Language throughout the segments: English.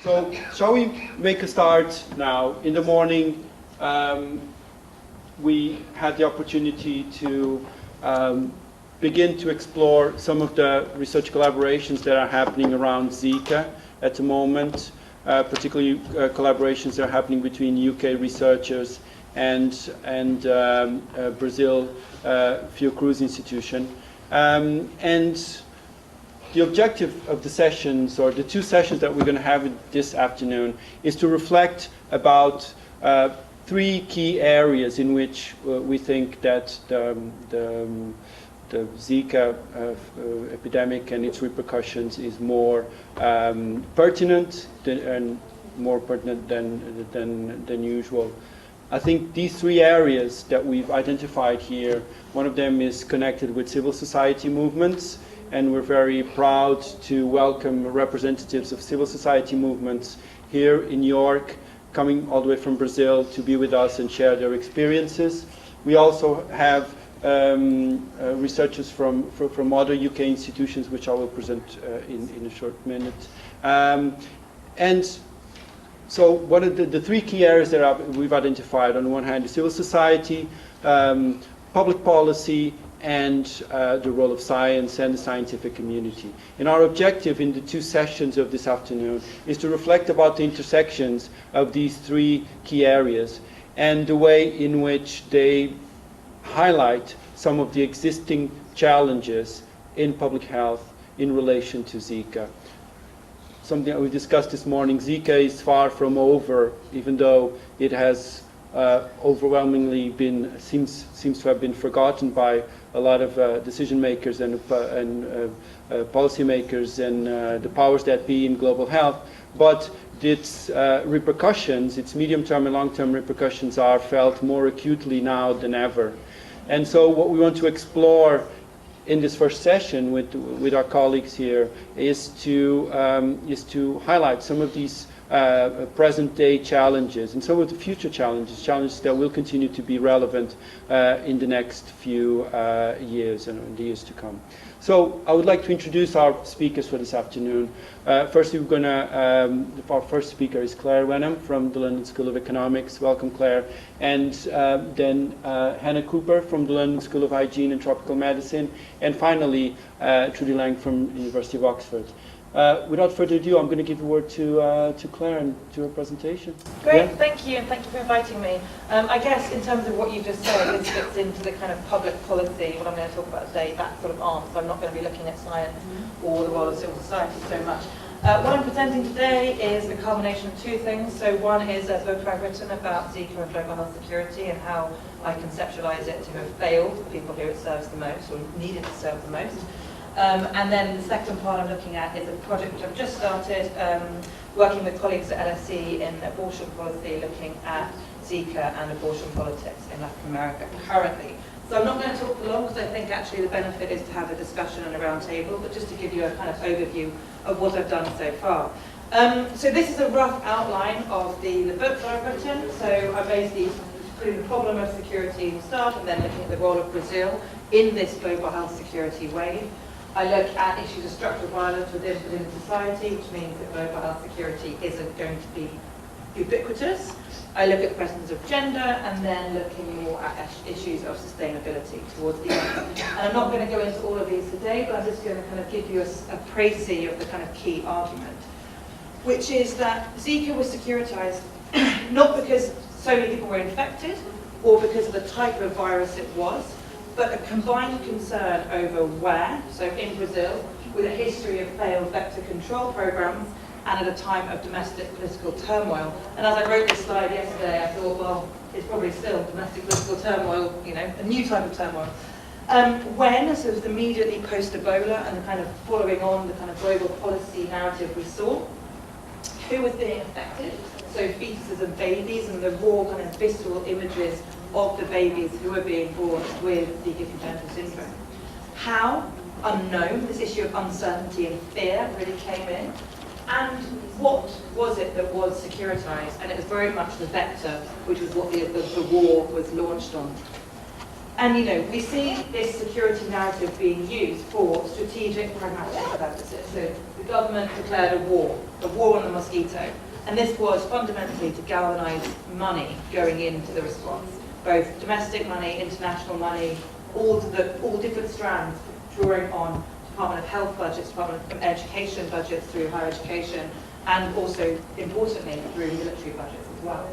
So, shall we make a start now? In the morning, we had the opportunity to begin to explore some of the research collaborations that are happening around Zika at the moment, particularly collaborations that are happening between UK researchers and Brazil Fiocruz Institution. And the objective of the sessions, or the two sessions that we're going to have this afternoon, is to reflect about three key areas in which we think that the Zika epidemic and its repercussions is more pertinent and more pertinent than usual. I think these three areas that we've identified here, one of them is connected with civil society movements, and we're very proud to welcome representatives of civil society movements here in New York, coming all the way from Brazil to be with us and share their experiences. We also have researchers from other UK institutions, which I will present in a short minute. And so one of the three key areas that we've identified, on the one hand, is civil society, public policy, and the role of science and the scientific community. And our objective in the two sessions of this afternoon is to reflect about the intersections of these three key areas and the way in which they highlight some of the existing challenges in public health in relation to Zika. Something that we discussed this morning, Zika is far from over, even though it has overwhelmingly seems to have been forgotten by a lot of decision makers and policy makers and the powers that be in global health. But its repercussions, its medium-term and long-term repercussions, are felt more acutely now than ever. And so what we want to explore in this first session with our colleagues here is to highlight some of these present-day challenges and some of the future challenges that will continue to be relevant in the next few years and in the years to come. So I would like to introduce our speakers for this afternoon. First, our first speaker is Claire Wenham from the London School of Economics. Welcome, Claire. And then Hannah Cooper from the London School of Hygiene and Tropical Medicine. And finally, Trudy Lang from the University of Oxford. Without further ado, I'm going to give the word to Claire and to her presentation. Great, yeah? Thank you, and thank you for inviting me. I guess in terms of what you just said, this fits into the kind of public policy, what I'm going to talk about today, that sort of arm, so I'm not going to be looking at science or the role of civil society so much. What I'm presenting today is a culmination of two things. So one is a book I've written about Zika and global health security and how I conceptualize it to have failed the people who it serves the most, or needed to serve the most. And then the second part I'm looking at is a project which I've just started, working with colleagues at LSE in abortion policy, looking at Zika and abortion politics in Latin America currently. So I'm not going to talk for long because I think actually the benefit is to have a discussion and a round table, but just to give you a kind of overview of what I've done so far. So this is a rough outline of the book that I've written. So I'm basically putting the problem of security in the start and then looking at the role of Brazil in this global health security wave. I look at issues of structural violence within society, which means that global health security isn't going to be ubiquitous. I look at the questions of gender and then looking more at issues of sustainability towards the end. And I'm not going to go into all of these today, but I'm just going to kind of give you a précis of the kind of key argument, which is that Zika was securitized not because so many people were infected or because of the type of virus it was, but a combined concern over where, so in Brazil, with a history of failed vector control programs and at a time of domestic political turmoil. And as I wrote this slide yesterday, I thought, well, it's probably still domestic political turmoil, you know, a new type of turmoil. When, so it was immediately post-Ebola and the kind of following on the kind of global policy narrative we saw, who was being affected? So fetuses and babies and the raw kind of visceral images of the babies who were being born with Zika congenital syndrome. How? Unknown. This issue of uncertainty and fear really came in. And what was it that was securitized? And it was very much the vector, which was what the war was launched on. And we see this security narrative being used for strategic, pragmatic purposes. So the government declared a war on the mosquito. And this was fundamentally to galvanize money going into the response, both domestic money, international money, all different strands drawing on Department of Health budgets, Department of Education budgets through higher education, and also, importantly, through military budgets as well.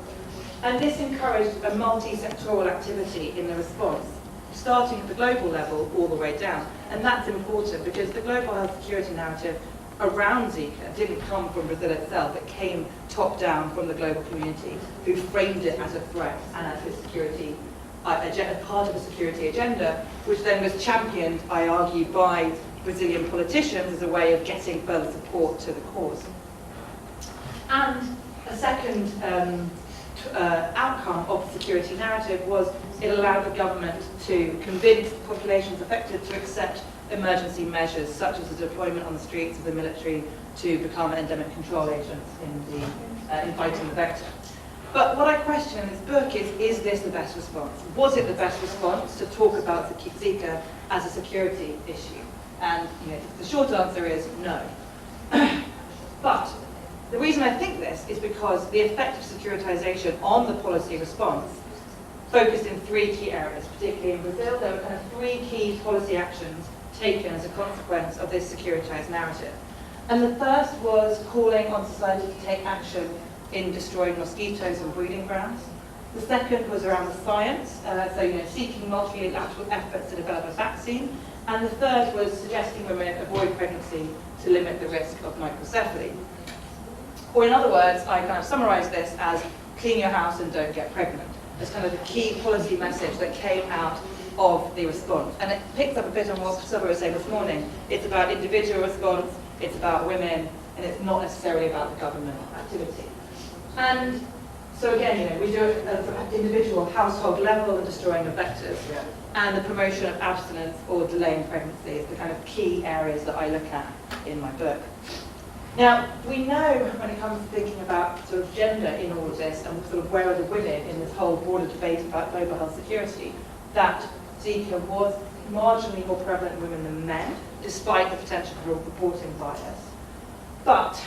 And this encouraged a multi-sectoral activity in the response, starting at the global level all the way down. And that's important because the global health security narrative around Zika didn't come from Brazil itself. It came top-down from the global community, who framed it as a threat and as a security, part of a security agenda, which then was championed, I argue, by Brazilian politicians as a way of getting further support to the cause. And a second outcome of the security narrative was it allowed the government to convince populations affected to accept emergency measures, such as the deployment on the streets of the military to become endemic control agents in fighting the vector. But what I question in this book is this the best response? Was it the best response to talk about Zika as a security issue? And the short answer is no. But the reason I think this is because the effect of securitization on the policy response focused in three key areas, particularly in Brazil. There were kind of three key policy actions taken as a consequence of this securitized narrative. And the first was calling on society to take action in destroying mosquitoes and breeding grounds. The second was around the science, seeking multilateral efforts to develop a vaccine. And the third was suggesting women avoid pregnancy to limit the risk of microcephaly. Or in other words, I kind of summarize this as clean your house and don't get pregnant. It's kind of the key policy message that came out of the response. And it picks up a bit on what Priscilla was saying this morning. It's about individual response, it's about women, and it's not necessarily about the government activity. And so again, we do it at an individual household level, the destroying of vectors, and the promotion of abstinence or delaying pregnancy is the kind of key areas that I look at in my book. Now, we know when it comes to thinking about sort of gender in all of this and sort of where are the women in this whole broader debate about global health security, that Zika was marginally more prevalent in women than men, despite the potential for reporting bias. But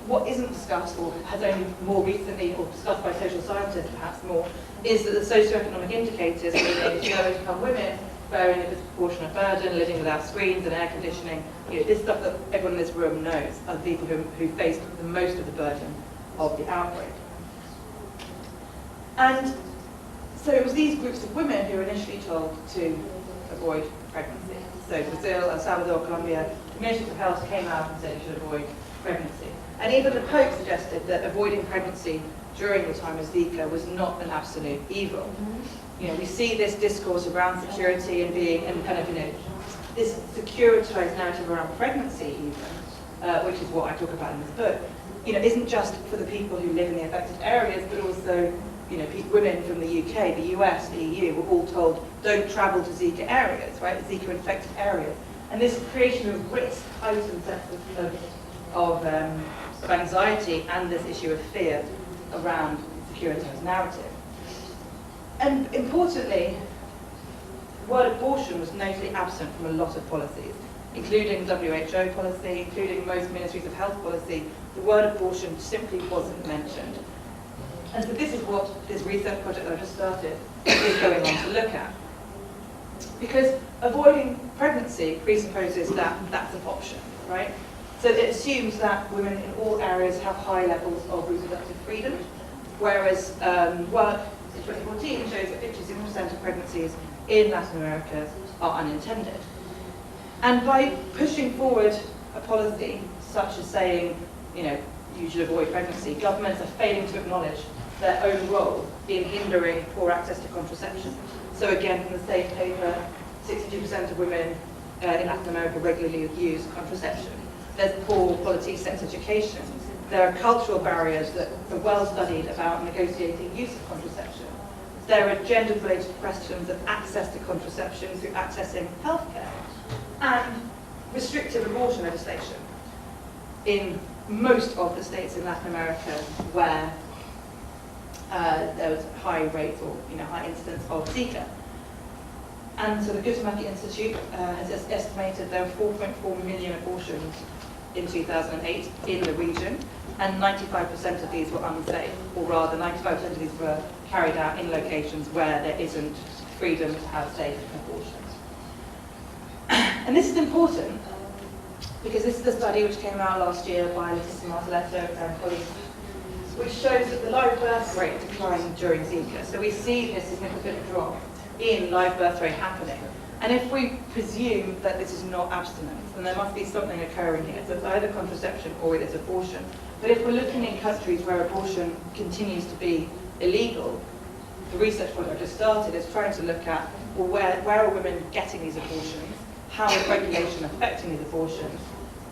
what isn't discussed, or has only more recently, or discussed by social scientists perhaps more, is that the socioeconomic indicators, meaning low-income women bearing a disproportionate burden, living without screens and air conditioning, this stuff that everyone in this room knows are the people who faced the most of the burden of the outbreak. And so it was these groups of women who were initially told to avoid pregnancy. So Brazil, El Salvador, Colombia, the Ministries of Health came out and said you should avoid pregnancy. And even the Pope suggested that avoiding pregnancy during the time of Zika was not an absolute evil. We see this discourse around security and this securitized narrative around pregnancy even, which is what I talk about in this book, isn't just for the people who live in the affected areas, but also, women from the UK, the US, the EU were all told, don't travel to Zika areas, right, Zika infected areas. And this creation of risk heightened sense of anxiety and this issue of fear around the securitized narrative. And importantly, the word abortion was notably absent from a lot of policies, including WHO policy, including most Ministries of Health policy. The word abortion simply wasn't mentioned. And so this is what this research project that I just started is going on to look at. Because avoiding pregnancy presupposes that that's an option, right? So it assumes that women in all areas have high levels of reproductive freedom, whereas work in 2014 shows that 56% of pregnancies in Latin America are unintended. And by pushing forward a policy such as saying, you should avoid pregnancy, governments are failing to acknowledge their own role in hindering poor access to contraception. So again, from the same paper, 62% of women in Latin America regularly use contraception. There's poor quality sex education. There are cultural barriers that are well studied about negotiating use of contraception. There are gender-related questions of access to contraception through accessing healthcare, and restrictive abortion legislation in most of the states in Latin America where there was high rates or high incidence of Zika. And so the Guttamacher Institute has estimated there were 4.4 million abortions in 2008 in the region, and 95% of these were unsafe, or rather 95% of these were carried out in locations where there isn't freedom to have safe abortions. And this is important because this is a study which came out last year by Letizia Martelletto and colleagues, which shows that the live birth rate declined during Zika. So we see this significant drop in live birth rate happening. And if we presume that this is not abstinence, then there must be something occurring here. So it's either contraception or it is abortion. But if we're looking in countries where abortion continues to be illegal, the research project I just started is trying to look at, well, where are women getting these abortions? How is regulation affecting these abortions?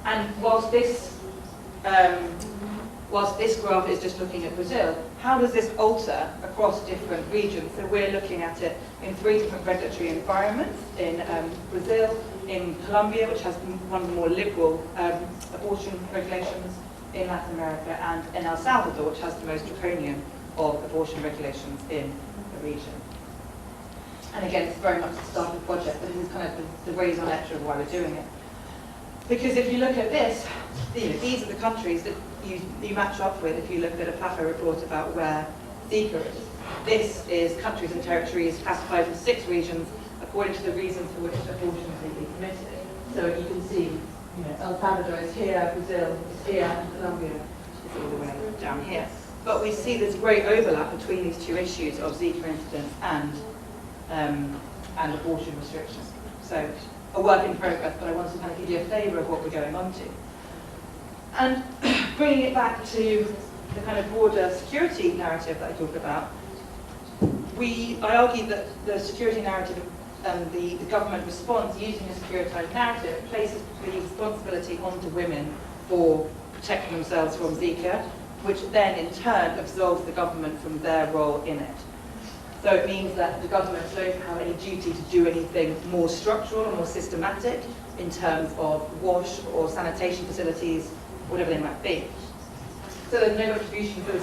And whilst this graph is just looking at Brazil, how does this alter across different regions? So we're looking at it in 3 different regulatory environments, in Brazil, in Colombia, which has one of the more liberal abortion regulations in Latin America, and in El Salvador, which has the most draconian of abortion regulations in the region. And again, it's very much the start of the project, but this is kind of the raison d'etre of why we're doing it. Because if you look at this, these are the countries that you match up with if you look at a PAHO report about where Zika is. This is countries and territories classified in 6 regions according to the reasons for which abortion is legally committed. So you can see, El Salvador is here, Brazil is here, and Colombia is all the way down here. But we see this great overlap between these 2 issues of Zika incidence and abortion restrictions. So a work in progress, but I want to kind of give you a flavour of what we're going on to. And bringing it back to the kind of broader security narrative that I talked about, I argue that the security narrative and the government response using a securitized narrative places the responsibility onto women for protecting themselves from Zika, which then in turn absolves the government from their role in it. So it means that the government don't have any duty to do anything more structural or more systematic in terms of wash or sanitation facilities, whatever they might be. So there's no contribution for the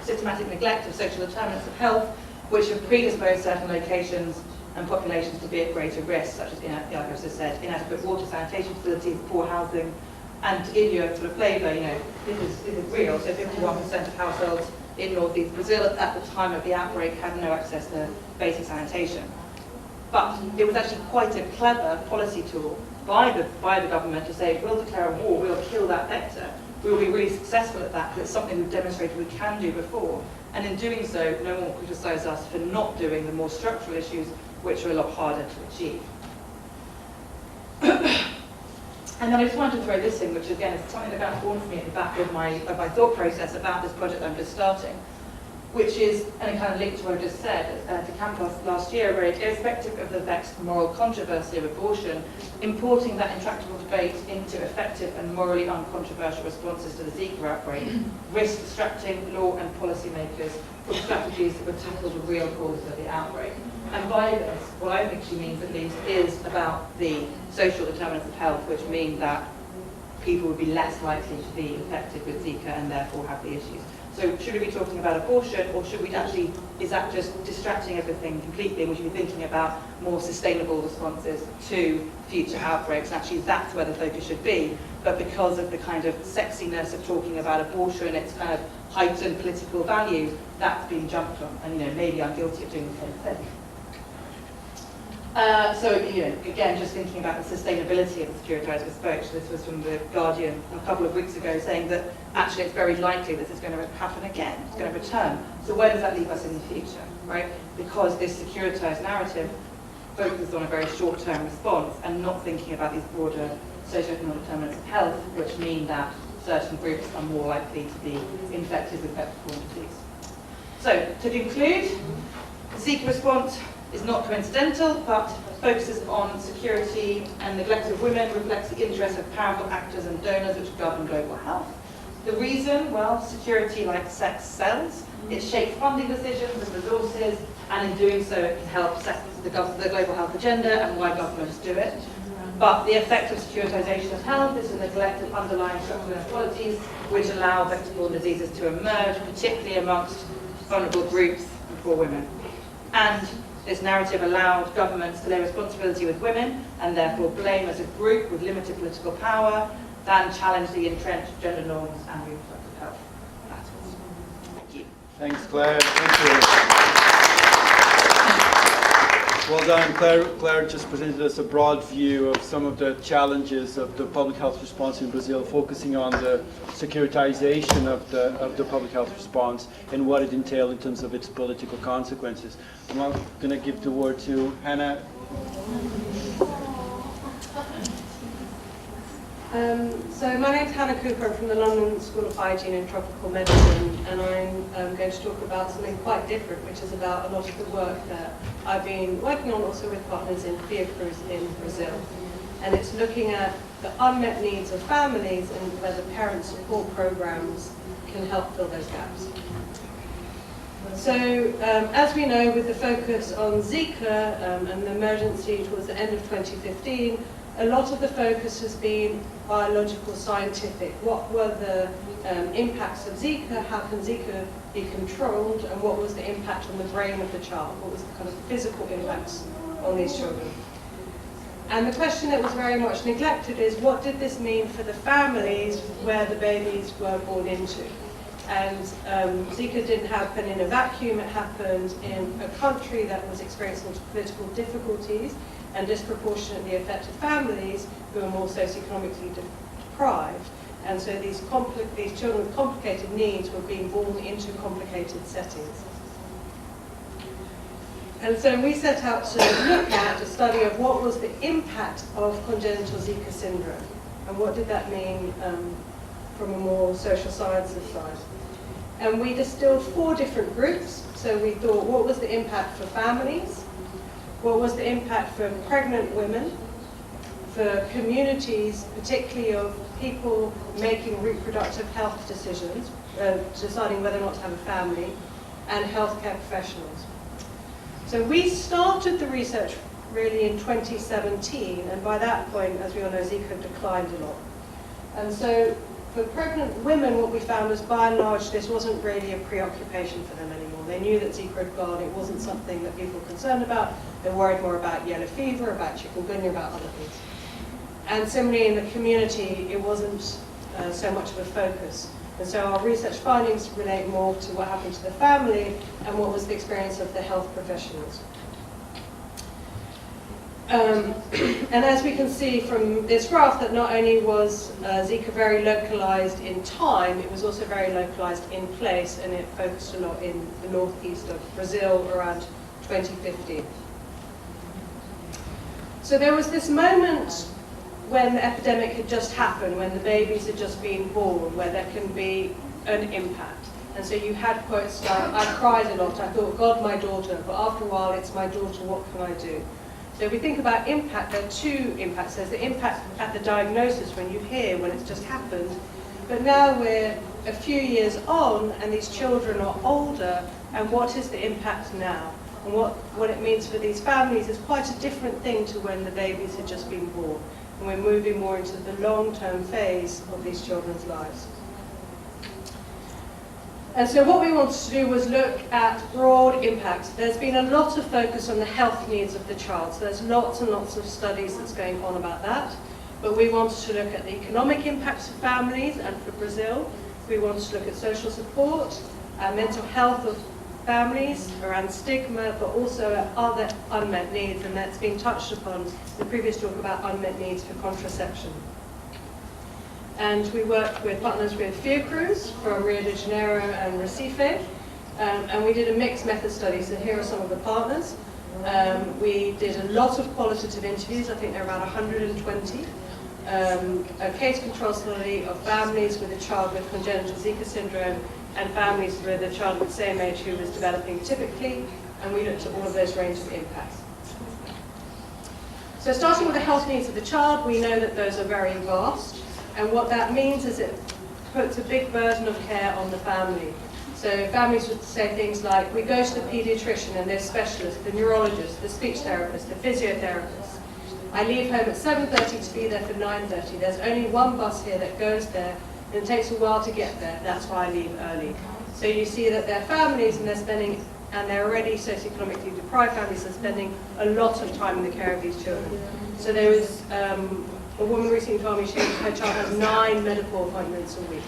systematic neglect of social determinants of health, which have predisposed certain locations and populations to be at greater risk, such as, like I just said, inadequate water, sanitation facilities, poor housing. And to give you a sort of flavour, this is real. So 51% of households in northeast Brazil at the time of the outbreak had no access to basic sanitation. But it was actually quite a clever policy tool by the government to say, we'll declare a war, we'll kill that vector. We will be really successful at that because it's something we've demonstrated we can do before. And in doing so, no one will criticise us for not doing the more structural issues, which are a lot harder to achieve. And then I just wanted to throw this in, which again is something that kind of haunts me at the back of my thought process about this project I'm just starting, which is, and it kind of linked to what I just said, to Campos last year, where irrespective of the vexed moral controversy of abortion, importing that intractable debate into effective and morally uncontroversial responses to the Zika outbreak risks distracting law and policymakers from strategies that would tackle the real causes of the outbreak. And by this, what I think she means at least is about the social determinants of health, which mean that people would be less likely to be infected with Zika and therefore have the issues. So should we be talking about abortion, or should we actually, is that just distracting everything completely, and we should be thinking about more sustainable responses to future outbreaks? Actually, that's where the focus should be. But because of the kind of sexiness of talking about abortion, its kind of heightened political value, that's been jumped on. And maybe I'm guilty of doing the same thing. So, again, just thinking about the sustainability of the securitized bespoke. This was from The Guardian a couple of weeks ago, saying that actually it's very likely that this is going to happen again. It's going to return. So where does that leave us in the future, right? Because this securitized narrative focuses on a very short-term response and not thinking about these broader socioeconomic determinants of health, which mean that certain groups are more likely to be infected with vector-borne disease. So, to conclude, the Zika response is not coincidental, but focuses on security and neglect of women, reflects the interests of powerful actors and donors which govern global health. The reason, well, security, like sex, sells. It shapes funding decisions and resources, and in doing so it can help set the global health agenda and why governments do it. But the effect of securitization of health is the neglect of underlying structural inequalities which allow vector-borne diseases to emerge, particularly amongst vulnerable groups and poor women. And This narrative allowed governments to lay responsibility with women and therefore blame as a group with limited political power than challenge the entrenched gender norms and reproductive health battles. Thank you. Thanks, Claire. Thank you. Well done. Claire just presented us a broad view of some of the challenges of the public health response in Brazil, focusing on the securitization of the public health response and what it entailed in terms of its political consequences. I'm now going to give the word to Hannah. So my name's Hannah Cooper. I'm from the London School of Hygiene and Tropical Medicine, and I'm going to talk about something quite different, which is about a lot of the work that I've been working on also with partners in Fiocruz in Brazil. And it's looking at the unmet needs of families and whether parent support programs can help fill those gaps. So, as we know, with the focus on Zika and the emergency towards the end of 2015, a lot of the focus has been biological, scientific. What were the impacts of Zika? How can Zika be controlled? And what was the impact on the brain of the child? What was the kind of physical impacts on these children? And the question that was very much neglected is, what did this mean for the families where the babies were born into? And Zika didn't happen in a vacuum. It happened in a country that was experiencing political difficulties and disproportionately affected families who are more socioeconomically deprived. And so these children with complicated needs were being born into complicated settings. And so we set out to look at a study of what was the impact of congenital Zika syndrome, and what did that mean from a more social sciences side. And we distilled 4 different groups. So we thought, what was the impact for families? What was the impact for pregnant women, for communities, particularly of people making reproductive health decisions, deciding whether or not to have a family, and healthcare professionals. So we started the research really in 2017, and by that point, as we all know, Zika had declined a lot. And so for pregnant women, what we found was, by and large, this wasn't really a preoccupation for them anymore. They knew that Zika had gone. It wasn't something that people were concerned about. They were worried more about yellow fever, about chikungunya, about other things. And similarly, in the community, it wasn't so much of a focus. And so our research findings relate more to what happened to the family and what was the experience of the health professionals. And as we can see from this graph, that not only was Zika very localized in time, it was also very localized in place, and it focused a lot in the northeast of Brazil around 2015. So there was this moment when the epidemic had just happened, when the babies had just been born, where there can be an impact. And so you had quotes like, I cried a lot, I thought, God, my daughter, but after a while, it's my daughter, what can I do? So if we think about impact, there are 2 impacts. There's the impact at the diagnosis when you hear, when it's just happened. But now we're a few years on, and these children are older, and what is the impact now? And what it means for these families is quite a different thing to when the babies had just been born. And we're moving more into the long-term phase of these children's lives. And so what we wanted to do was look at broad impacts. There's been a lot of focus on the health needs of the child, so there's lots and lots of studies that's going on about that. But we wanted to look at the economic impacts for families and for Brazil. We wanted to look at social support, mental health of families, around stigma, but also at other unmet needs, and that's been touched upon in the previous talk about unmet needs for contraception. And we worked with partners with Fiocruz from Rio de Janeiro and Recife, and we did a mixed method study. So here are some of the partners. We did a lot of qualitative interviews. I think there are around 120. A case control study of families with a child with congenital Zika syndrome and families with a child with the same age who was developing typically, and we looked at all of those range of impacts. So starting with the health needs of the child, we know that those are very vast. And what that means is it puts a big burden of care on the family. So families would say things like, we go to the pediatrician and there's specialists, the neurologist, the speech therapist, the physiotherapist. I leave home at 7:30 to be there for 9:30. There's only one bus here that goes there, and it takes a while to get there. That's why I leave early. So you see that they're families and they're spending and they're already socioeconomically deprived families are spending a lot of time in the care of these children. So there was a woman recently told me her child has 9 medical appointments a week.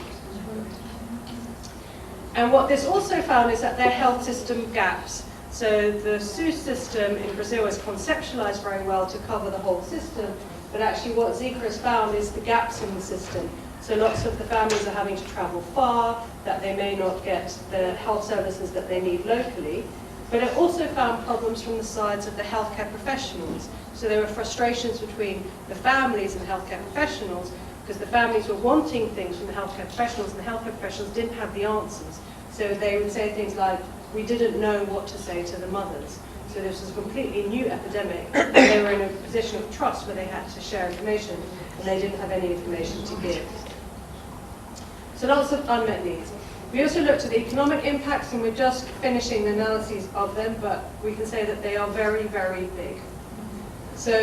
And what this also found is that their health system gaps. So the SUS system in Brazil is conceptualized very well to cover the whole system, but actually what Zika has found is the gaps in the system. So lots of the families are having to travel far, that they may not get the health services that they need locally. But it also found problems from the sides of the healthcare professionals. So there were frustrations between the families and the healthcare professionals, because the families were wanting things from the healthcare professionals, and the healthcare professionals didn't have the answers. So they would say things like, we didn't know what to say to the mothers. So this was a completely new epidemic. They were in a position of trust where they had to share information, and they didn't have any information to give. So lots of unmet needs. We also looked at the economic impacts, and we're just finishing the analyses of them, but we can say that they are very, very big. So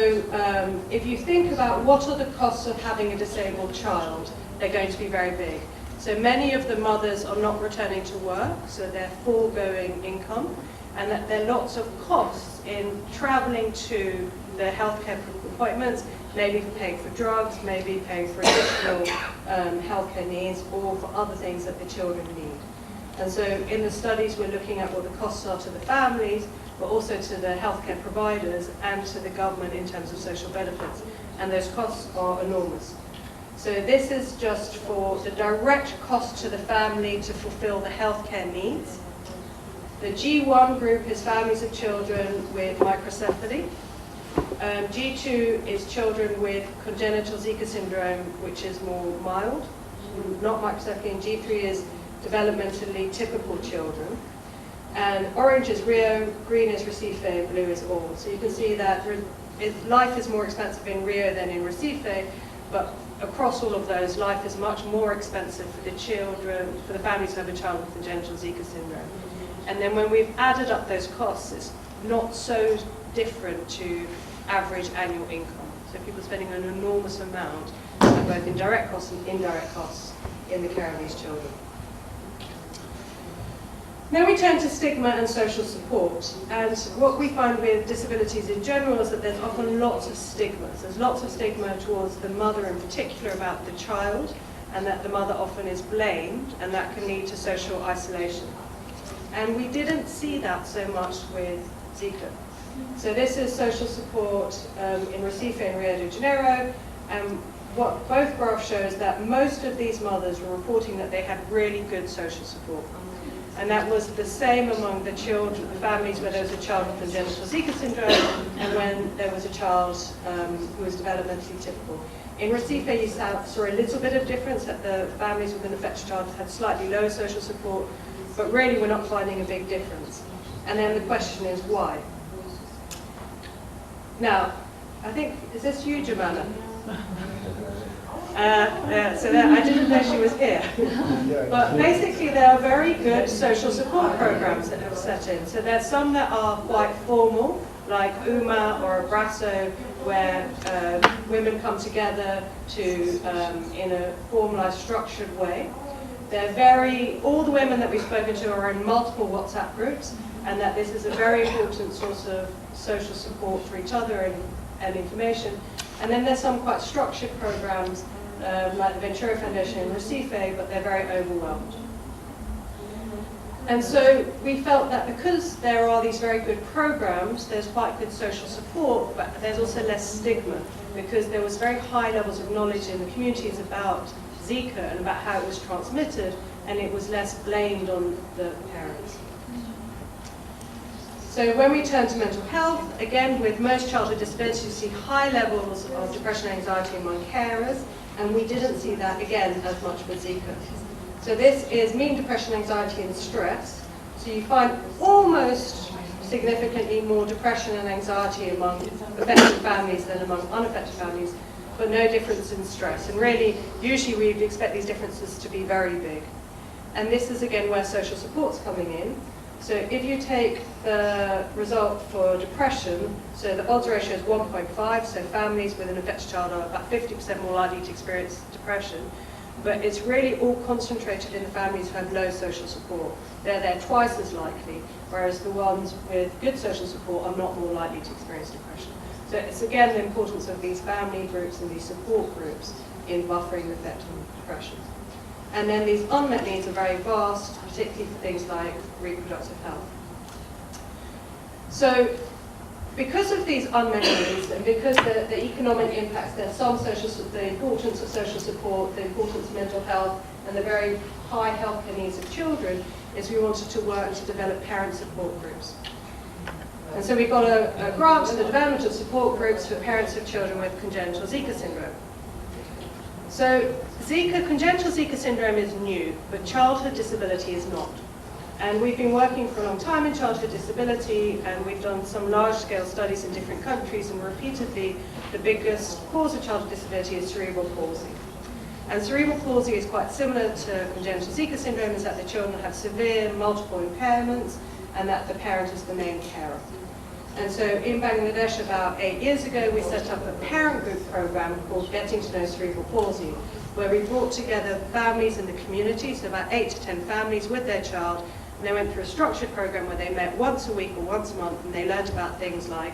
if you think about what are the costs of having a disabled child, they're going to be very big. So many of the mothers are not returning to work, so they're foregoing income, and that there are lots of costs in traveling to the healthcare appointments, maybe paying for drugs, maybe paying for additional healthcare needs, or for other things that the children need. And so in the studies, we're looking at what the costs are to the families, but also to the healthcare providers and to the government in terms of social benefits. And those costs are enormous. So this is just for the direct cost to the family to fulfill the healthcare needs. The G1 group is families of children with microcephaly. G2 is children with congenital Zika syndrome, which is more mild, not microcephaly, and G3 is developmentally typical children. And orange is Rio, green is Recife, and blue is all. So you can see that life is more expensive in Rio than in Recife, but across all of those, life is much more expensive for the children, for the families who have a child with congenital Zika syndrome. And then when we've added up those costs, it's not so different to average annual income. So people are spending an enormous amount of both in direct costs and indirect costs in the care of these children. Then we turn to stigma and social support. And what we find with disabilities in general is that there's often lots of stigmas. There's lots of stigma towards the mother in particular about the child, and that the mother often is blamed, and that can lead to social isolation. And we didn't see that so much with Zika. So this is social support in Recife and Rio de Janeiro, and what both graphs show is that most of these mothers were reporting that they had really good social support. And that was the same among the children, the families where there was a child with congenital Zika syndrome, and when there was a child who was developmentally typical. In Recife, you saw a little bit of difference, that the families with an affected child had slightly lower social support, but really we're not finding a big difference. And then the question is why? Now, I think, is this you, Jemana? So I didn't know she was here. But basically there are very good social support programs that have set in. So there's some that are quite formal, like UMA or Abraço, where women come together to, in a formalized, structured way. All the women that we've spoken to are in multiple WhatsApp groups, and that this is a very important source of social support for each other and information. And then there's some quite structured programs, like the Ventura Foundation in Recife, but they're very overwhelmed. And so we felt that because there are these very good programs, there's quite good social support, but there's also less stigma, because there was very high levels of knowledge in the communities about Zika and about how it was transmitted, and it was less blamed on the parents. So when we turn to mental health, again, with most childhood disabilities, you see high levels of depression and anxiety among carers, and we didn't see that, again, as much with Zika. So this is mean depression, anxiety, and stress. So you find almost significantly more depression and anxiety among affected families than among unaffected families, but no difference in stress. And really, usually we'd expect these differences to be very big. And this is, again, where social support's coming in. So if you take the result for depression, so the odds ratio is 1.5, so families with an affected child are about 50% more likely to experience depression. but it's really all concentrated in the families who have low social support. They're there twice as likely, whereas the ones with good social support are not more likely to experience depression. So it's again the importance of these family groups and these support groups in buffering the effect on depression. And then these unmet needs are very vast, particularly for things like reproductive health. So because of these unmet needs and because the economic impacts, there's the importance of social support, the importance of mental health, and the very high healthcare needs of children, is we wanted to work to develop parent support groups. And so we got a grant to the development of support groups for parents of children with congenital Zika syndrome. So congenital Zika syndrome is new, but childhood disability is not. And we've been working for a long time in childhood disability, and we've done some large-scale studies in different countries, and repeatedly the biggest cause of childhood disability is cerebral palsy. And cerebral palsy is quite similar to congenital Zika syndrome, is that the children have severe multiple impairments and that the parent is the main carer. And so in Bangladesh about 8 years ago, we set up a parent group program called Getting to Know Cerebral Palsy, where we brought together families in the community, so about 8 to 10 families with their child, and they went through a structured program where they met once a week or once a month, and they learned about things like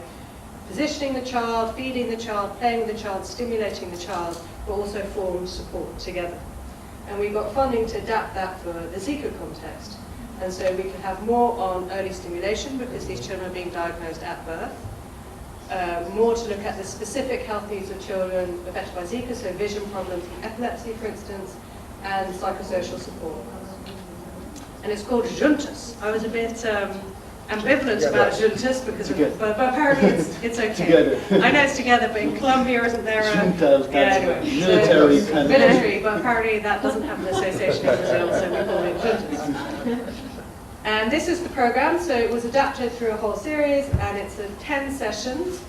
positioning the child, feeding the child, playing with the child, stimulating the child, but also formed support together. And we got funding to adapt that for the Zika context. And so we could have more on early stimulation because these children are being diagnosed at birth. More to look at the specific health needs of children affected by Zika, so vision problems, epilepsy, for instance, and psychosocial support. And it's called Juntas. I was a bit ambivalent about Juntas because, but apparently it's okay. Together. I know it's together, but in Colombia, isn't there a Juntas, anyway, military kind of military? But apparently that doesn't have an association in Brazil, so we call it Juntas. And this is the program, so it was adapted through a whole series, and it's 10 sessions.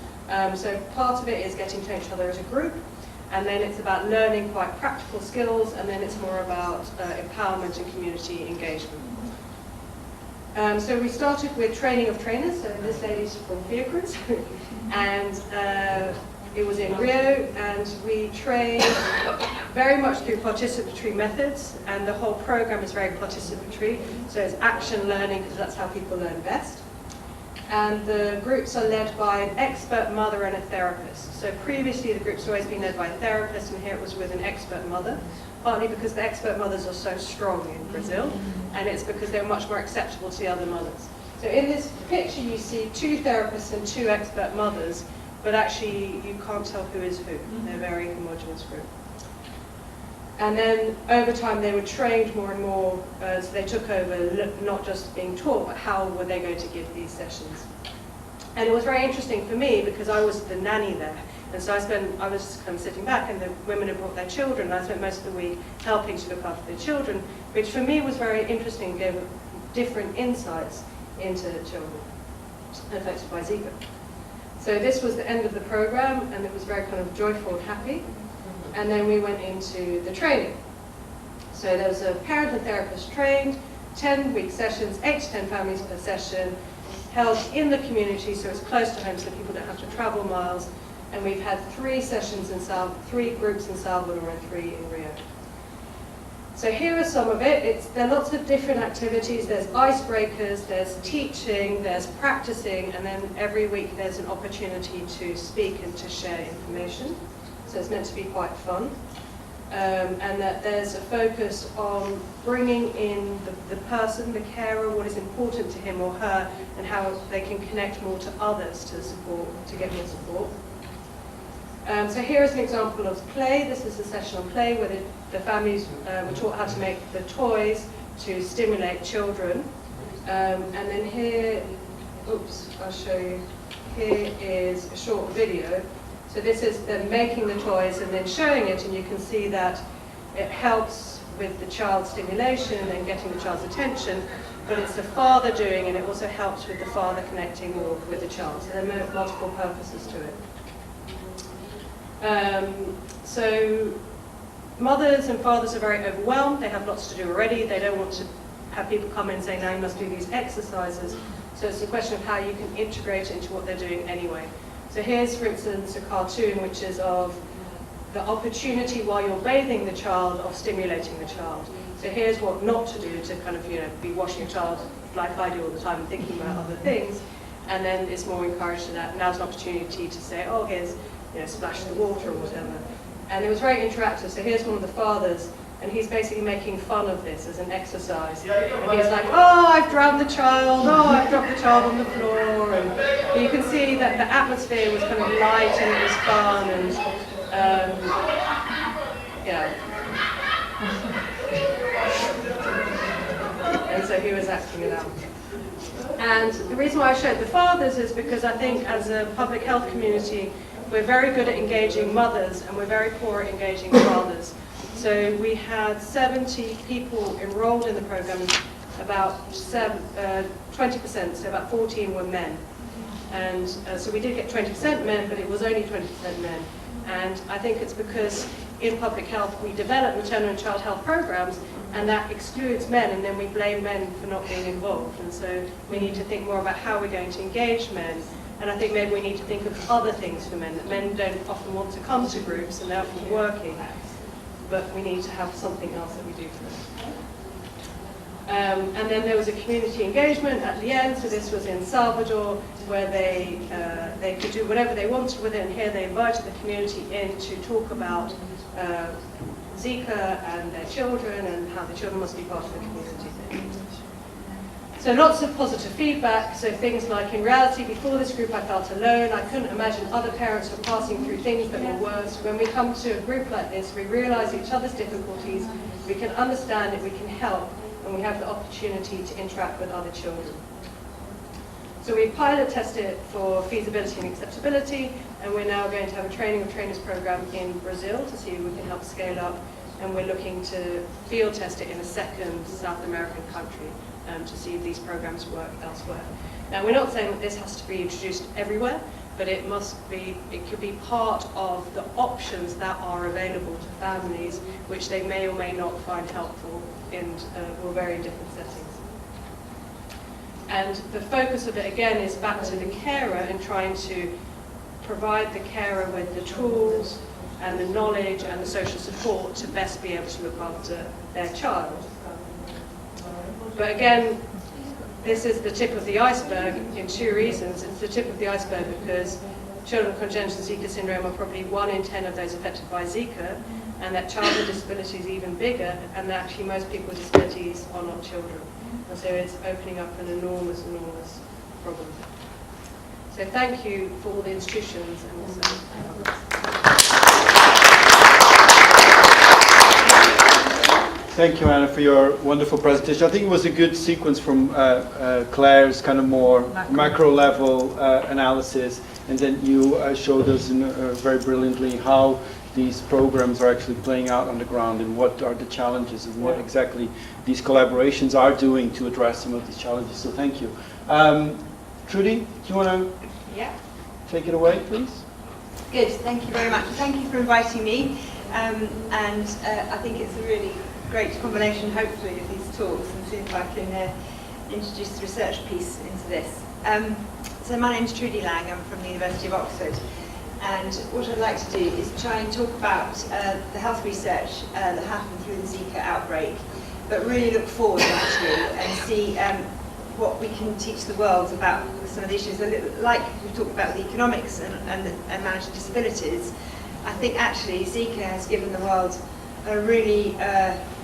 So part of it is getting to know each other as a group, and then it's about learning quite practical skills, and then it's more about empowerment and community engagement. So we started with training of trainers, so this lady's from Fiocruz, and it was in Rio, and we trained very much through participatory methods, and the whole program is very participatory, so it's action learning because that's how people learn best. And the groups are led by an expert mother and a therapist. So previously the groups have always been led by a therapist, and here it was with an expert mother, partly because the expert mothers are so strong in Brazil, and it's because they're much more acceptable to the other mothers. So in this picture you see 2 therapists and 2 expert mothers, but actually you can't tell who is who. They're a very homogeneous group. And then over time they were trained more and more, so they took over not just being taught, but how were they going to give these sessions. And it was very interesting for me because I was the nanny there. And so I was kind of sitting back, and the women had brought their children, and I spent most of the week helping to look after their children, which for me was very interesting, gave different insights into children affected by Zika. So this was the end of the program, and it was very kind of joyful and happy. And then we went into the training. So there was a parent and therapist trained, 10-week sessions, 8 to 10 families per session, held in the community, so it's close to home, so people don't have to travel miles. And we've had 3 sessions in 3 groups in Salvador and 3 in Rio. So here are some of it. There are lots of different activities. There's icebreakers, there's teaching, there's practicing, and then every week there's an opportunity to speak and to share information. So it's meant to be quite fun. And that there's a focus on bringing in the person, the carer, what is important to him or her, and how they can connect more to others to get more support. So here is an example of play. This is a session on play where the families were taught how to make the toys to stimulate children. And then here, I'll show you. Here is a short video. So this is them making the toys and then showing it, and you can see that it helps with the child's stimulation and getting the child's attention, but it's the father doing, and it also helps with the father connecting more with the child. So there are multiple purposes to it. So mothers and fathers are very overwhelmed. They have lots to do already. They don't want to have people come in and say, now you must do these exercises. So it's a question of how you can integrate it into what they're doing anyway. So here's, for instance, a cartoon which is of the opportunity while you're bathing the child of stimulating the child. So here's what not to do to kind of, be washing your child like I do all the time and thinking about other things. And then it's more encouraged to that. Now's an opportunity to say, oh, here's, splash the water or whatever. And it was very interactive. So here's one of the fathers, and he's basically making fun of this as an exercise. And he's like, oh, I've drowned the child, oh, I've dropped the child on the floor. And you can see that the atmosphere was kind of light and it was fun, and and so he was acting it out. And the reason why I showed the fathers is because I think as a public health community, we're very good at engaging mothers and we're very poor at engaging fathers. So we had 70 people enrolled in the program, about 20%, so about 14 were men. And so we did get 20% men, but it was only 20% men. And I think it's because in public health we develop maternal and child health programs, and that excludes men, and then we blame men for not being involved. And so we need to think more about how we're going to engage men. And I think maybe we need to think of other things for men, that men don't often want to come to groups and they're often working, but we need to have something else that we do for them. And then there was a community engagement at the end, so this was in Salvador, where they could do whatever they wanted with it, and here they invited the community in to talk about Zika and their children, and how the children must be part of the community. So lots of positive feedback, so things like, in reality, before this group I felt alone, I couldn't imagine other parents were passing through things that were worse. When we come to a group like this, we realise each other's difficulties, we can understand it, we can help, and we have the opportunity to interact with other children. So we pilot tested it for feasibility and acceptability, and we're now going to have a training of trainers program in Brazil to see if we can help scale up, and we're looking to field test it in a second South American country to see if these programs work elsewhere. Now, we're not saying that this has to be introduced everywhere, but it could be part of the options that are available to families, which they may or may not find helpful in will vary in different settings. And the focus of it, again, is back to the carer and trying to provide the carer with the tools and the knowledge and the social support to best be able to look after their child. But again, this is the tip of the iceberg in two reasons. It's the tip of the iceberg because children with congenital Zika syndrome are probably 1 in 10 of those affected by Zika, and that childhood disability is even bigger, and that actually most people with disabilities are not children. And so it's opening up an enormous, enormous problem. So thank you for all the institutions and also Thank you, Anna, for your wonderful presentation. I think it was a good sequence from Claire's kind of more macro level analysis, and then you showed us very brilliantly how these programs are actually playing out on the ground and what are the challenges and what exactly these collaborations are doing to address some of these challenges. So thank you. Trudy, do you want to take it away, please? Good, thank you very much. Thank you for inviting me. And I think it's a really great combination, hopefully, of these talks, and see if I can introduce the research piece into this. So my name's Trudy Lang, I'm from the University of Oxford, and what I'd like to do is try and talk about the health research that happened through the Zika outbreak, but really look forward actually and see what we can teach the world about some of the issues. Like we talked about the economics and managing disabilities, I think actually Zika has given the world a really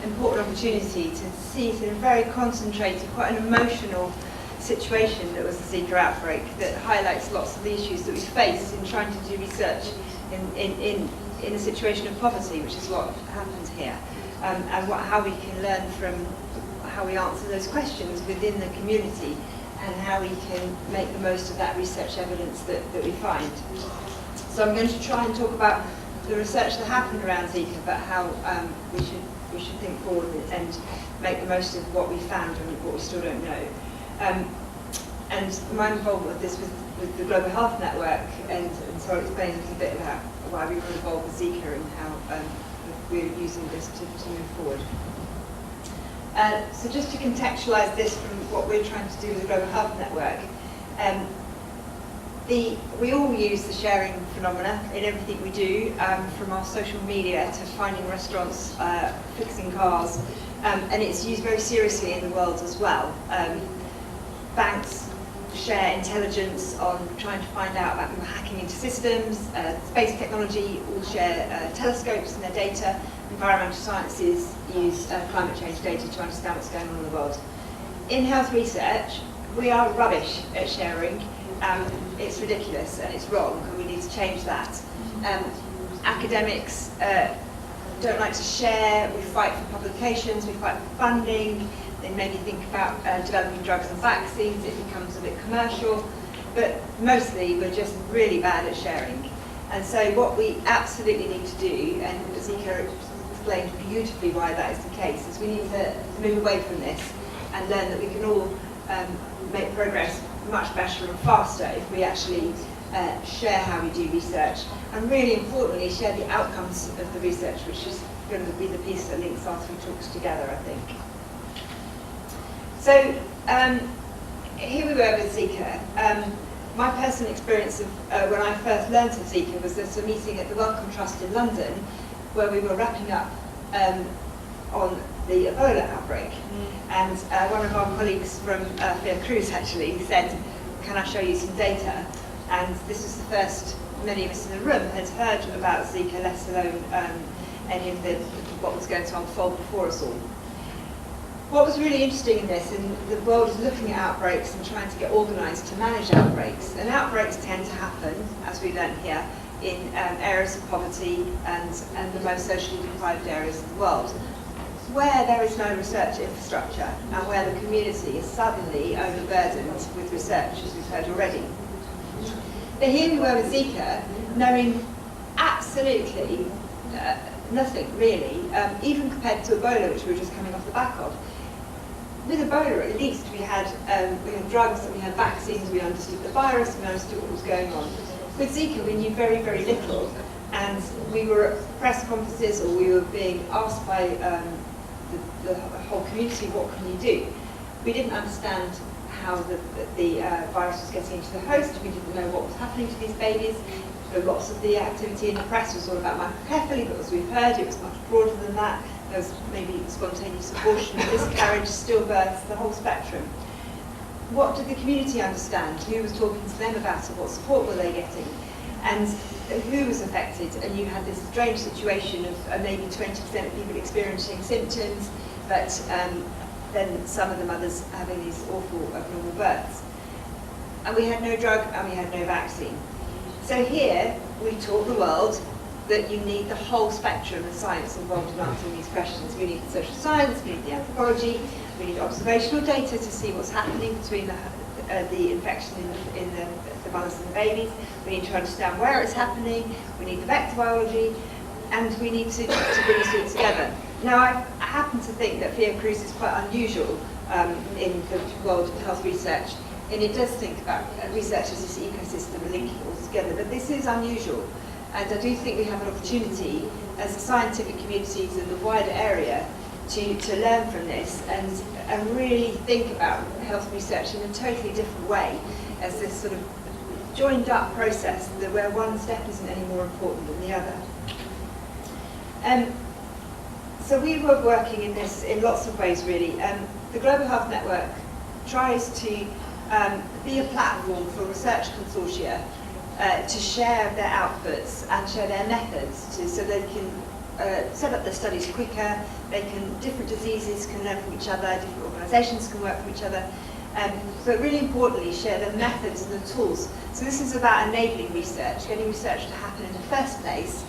important opportunity to see through a very concentrated, quite an emotional situation that was the Zika outbreak that highlights lots of the issues that we face in trying to do research in a situation of poverty, which is what happened here, and how we can learn from how we answer those questions within the community and how we can make the most of that research evidence that we find. So I'm going to try and talk about the research that happened around Zika, but how we should think forward and make the most of what we found and what we still don't know. And my involvement with this with the Global Health Network, and so I'll explain a little bit about why we were involved with Zika and how we're using this to move forward. So just to contextualise this from what we're trying to do with the Global Health Network, We all use the sharing phenomena in everything we do, from our social media to finding restaurants, fixing cars, and it's used very seriously in the world as well. Banks share intelligence on trying to find out about people hacking into systems, space technology all share telescopes and their data, environmental sciences use climate change data to understand what's going on in the world. In health research, we are rubbish at sharing. It's ridiculous and it's wrong, and we need to change that. Academics don't like to share. We fight for publications, we fight for funding. They maybe think about developing drugs and vaccines. It becomes a bit commercial, but mostly we're just really bad at sharing. And so what we absolutely need to do, and Zika explained beautifully why that is the case, is we need to move away from this and learn that we can all make progress much better and faster if we actually share how we do research, and really importantly share the outcomes of the research, which is going to be the piece that links our three talks together, I think. So here we were with Zika. My personal experience of when I first learned of Zika was at a meeting at the Wellcome Trust in London, where we were wrapping up on the Ebola outbreak. And one of our colleagues from Fiocruz actually said, "Can I show you some data?" And this was the first many of us in the room had heard about Zika, let alone any of what was going to unfold before us all. What was really interesting in this, and the world is looking at outbreaks and trying to get organised to manage outbreaks. And outbreaks tend to happen, as we learned here, in areas of poverty and the most socially deprived areas of the world, where there is no research infrastructure and where the community is suddenly overburdened with research, as we've heard already. But here we were with Zika, knowing absolutely nothing really, even compared to Ebola, which we were just coming off the back of. With Ebola, at least, we had drugs, and we had vaccines, we understood the virus, we understood what was going on. With Zika, we knew very, very little, and we were at press conferences, or we were being asked by the whole community, what can you do? We didn't understand how the virus was getting into the host. We didn't know what was happening to these babies. So lots of the activity in the press was all about microcephaly, but as we've heard, it was much broader than that. There was maybe spontaneous abortion, miscarriage, stillbirths, the whole spectrum. What did the community understand? Who was talking to them about it? What support were they getting? And who was affected? And you had this strange situation of maybe 20% of people experiencing symptoms, but then some of the mothers having these awful abnormal births. And we had no drug and we had no vaccine. So here we taught the world that you need the whole spectrum of science involved in answering these questions. We need the social science, we need the anthropology, we need observational data to see what's happening between the infection in the mothers and the babies. We need to understand where it's happening, we need the vector biology, and we need to bring this all together. Now, I happen to think that Fiocruz is quite unusual in the world of health research, and it does think about research as this ecosystem and linking it all together, but this is unusual. And I do think we have an opportunity as a scientific communities in the wider area to learn from this and really think about health research in a totally different way as this sort of joined up process where one step isn't any more important than the other. So we were working in this in lots of ways really. The Global Health Network tries to be a platform for research consortia to share their outputs and share their methods so they can set up their studies quicker, different diseases can learn from each other, different organisations can work with each other, but really importantly share the methods and the tools. So this is about enabling research, getting research to happen in the first place,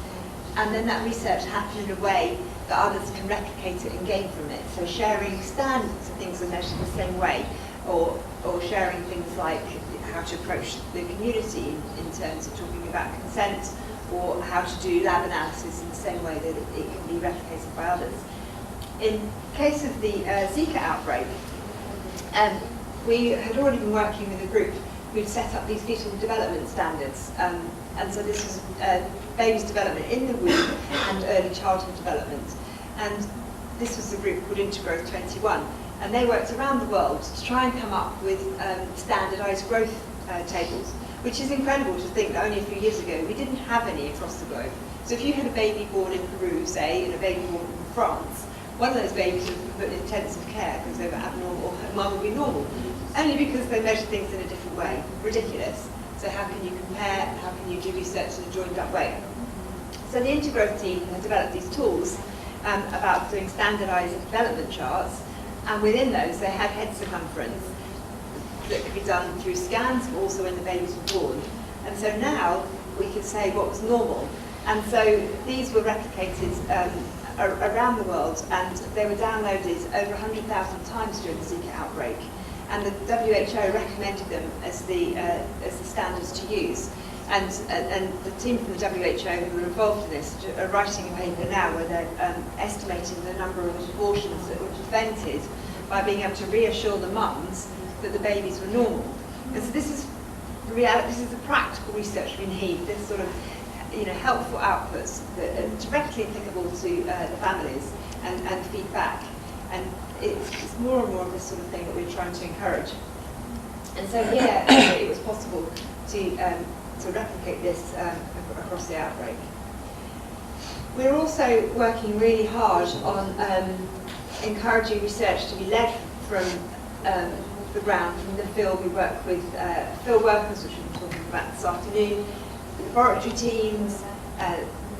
and then that research happen in a way that others can replicate it and gain from it. So sharing standards of things are measured the same way, or sharing things like how to approach the community in terms of talking about consent, or how to do lab analysis in the same way that it can be replicated by others. In case of the Zika outbreak, we had already been working with a group who'd set up these fetal development standards, and so this was baby's development in the womb and early childhood development. And this was the group called Intergrowth 21, and they worked around the world to try and come up with standardised growth tables which is incredible to think that only a few years ago we didn't have any across the globe. So if you had a baby born in Peru, say, and a baby born in France, one of those babies would be put in intensive care because they were abnormal, or mum would be normal, only because they measure things in a different way. Ridiculous. So how can you compare, how can you do research in a joined up way? So the Intergrowth team has developed these tools about doing standardised development charts, and within those they had head circumference that could be done through scans, but also when the babies were born. And so now we can say what was normal. And so these were replicated around the world, and they were downloaded over 100,000 times during the Zika outbreak. And the WHO recommended them as the standards to use. And the team from the WHO who are involved in this are writing a paper now where they're estimating the number of abortions that were prevented by being able to reassure the mums that the babies were normal. And so this is the reality, this is the practical research we need, this sort of helpful outputs that are directly applicable to the families and feedback. And it's more and more of this sort of thing that we're trying to encourage. And so here it was possible to replicate this across the outbreak. We're also working really hard on encouraging research to be led from the ground, from the field. We work with field workers, which we've been talking about this afternoon, laboratory teams,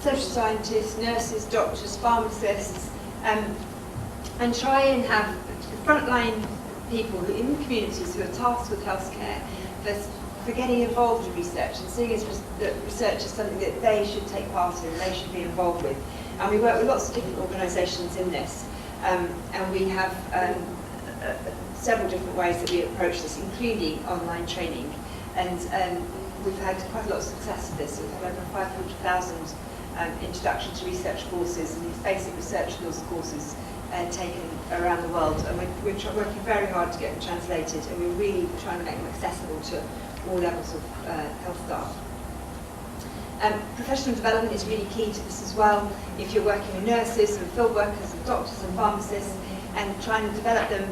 social scientists, nurses, doctors, pharmacists, and try and have frontline people who in the communities who are tasked with healthcare for getting involved in research and seeing that research is something that they should take part in, they should be involved with. And we work with lots of different organisations in this, and we have several different ways that we approach this, including online training. And we've had quite a lot of success with this. We've had over 500,000 introduction to research courses and these basic research skills courses taken around the world. And we're working very hard to get them translated, and we're really trying to make them accessible to all levels of health staff. Professional development is really key to this as well. If you're working with nurses and field workers and doctors and pharmacists and trying to develop them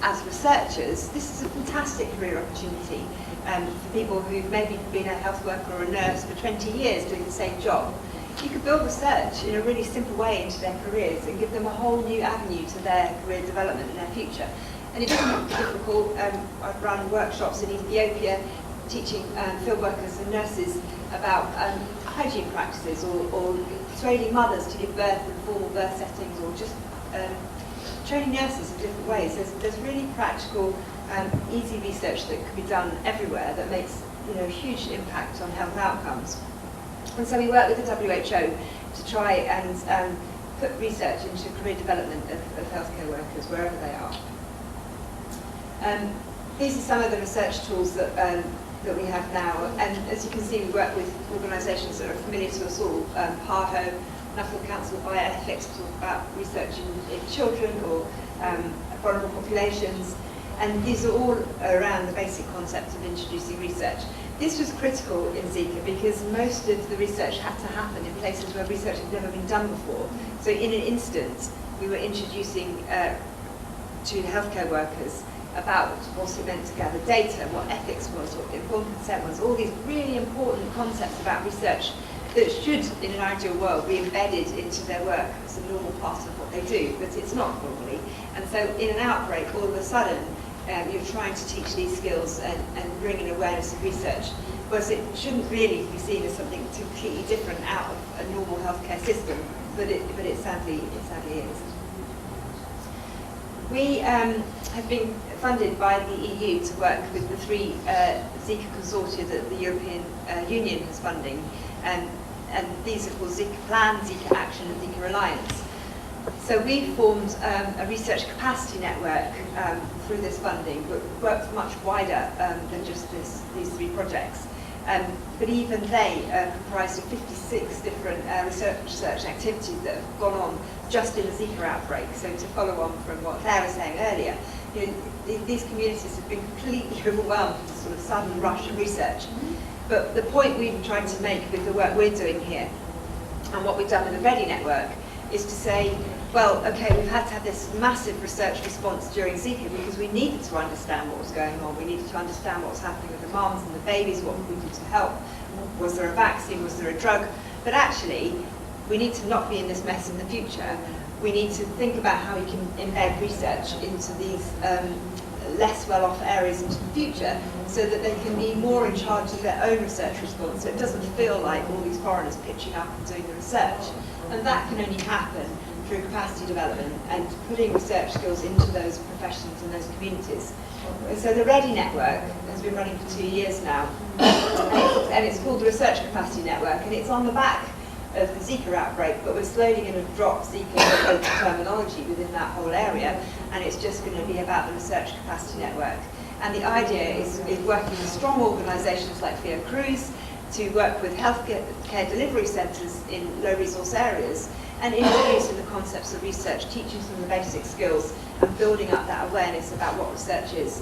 as researchers, this is a fantastic career opportunity for people who've maybe been a health worker or a nurse for 20 years doing the same job. You could build research in a really simple way into their careers and give them a whole new avenue to their career development in their future. And it doesn't have to be difficult. I've run workshops in Ethiopia teaching field workers and nurses about hygiene practices, or persuading mothers to give birth in formal birth settings, or just training nurses in different ways. There's really practical, easy research that can be done everywhere that makes a huge impact on health outcomes. And so we work with the WHO to try and put research into career development of healthcare workers wherever they are. These are some of the research tools that we have now, and as you can see, we work with organisations that are familiar to us all. PAHO, National Council of Bioethics, to talk about research in children or vulnerable populations, and these are all around the basic concept of introducing research. This was critical in Zika because most of the research had to happen in places where research had never been done before. So in an instant, we were introducing to healthcare workers about what it meant to gather data, what ethics was, what informed consent was, all these really important concepts about research that should, in an ideal world, be embedded into their work as a normal part of what they do, but it's not normally. And so in an outbreak, all of a sudden, you're trying to teach these skills and bring an awareness of research, whereas it shouldn't really be seen as something completely different out of a normal healthcare system, but it sadly is. We have been funded by the EU to work with the 3 Zika consortia that the European Union has funding, and these are called Zika Plan, Zika Action and Zika Alliance. So we formed a research capacity network through this funding, but works much wider than just these 3 projects. But even they comprised of 56 different research activities that have gone on just in the Zika outbreak. So to follow on from what Claire was saying earlier, these communities have been completely overwhelmed with this sort of sudden rush of research. But the point we've been trying to make with the work we're doing here, and what we've done with the READY network, is to say, well, okay, we've had to have this massive research response during Zika because we needed to understand what was going on. We needed to understand what was happening with the mums and the babies, what we did to help. Was there a vaccine? Was there a drug? But actually, we need to not be in this mess in the future. We need to think about how we can embed research into these less well-off areas into the future so that they can be more in charge of their own research response, so it doesn't feel like all these foreigners pitching up and doing the research. And that can only happen through capacity development and putting research skills into those professions and those communities. And so the READY network has been running for 2 years now, and it's called the Research Capacity Network, and it's on the back of the Zika outbreak, but we're slowly going to drop Zika terminology within that whole area, and it's just going to be about the Research Capacity Network. And the idea is working with strong organisations like Fiocruz to work with healthcare delivery centres in low-resource areas and introducing the concepts of research, teaching some of the basic skills and building up that awareness about what research is.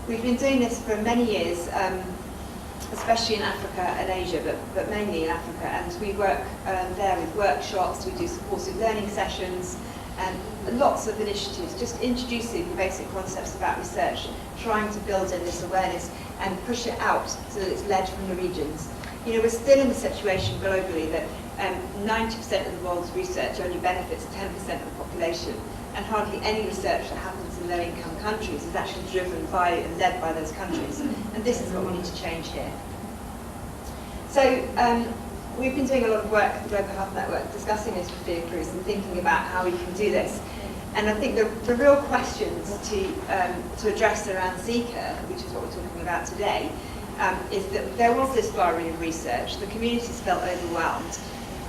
We've been doing this for many years, especially in Africa and Asia, but mainly in Africa, and we work there with workshops, we do supported learning sessions, and lots of initiatives, just introducing the basic concepts about research, trying to build in this awareness and push it out so that it's led from the regions. You know, we're still in the situation globally that 90% of the world's research only benefits 10% of the population, and hardly any research that happens in low-income countries is actually driven by and led by those countries. And this is what we need to change here. So we've been doing a lot of work at the Global Health Network discussing this with Fiocruz and thinking about how we can do this. And I think the real questions to address around Zika, which is what we're talking about today, is that there was this flurry of research, the communities felt overwhelmed,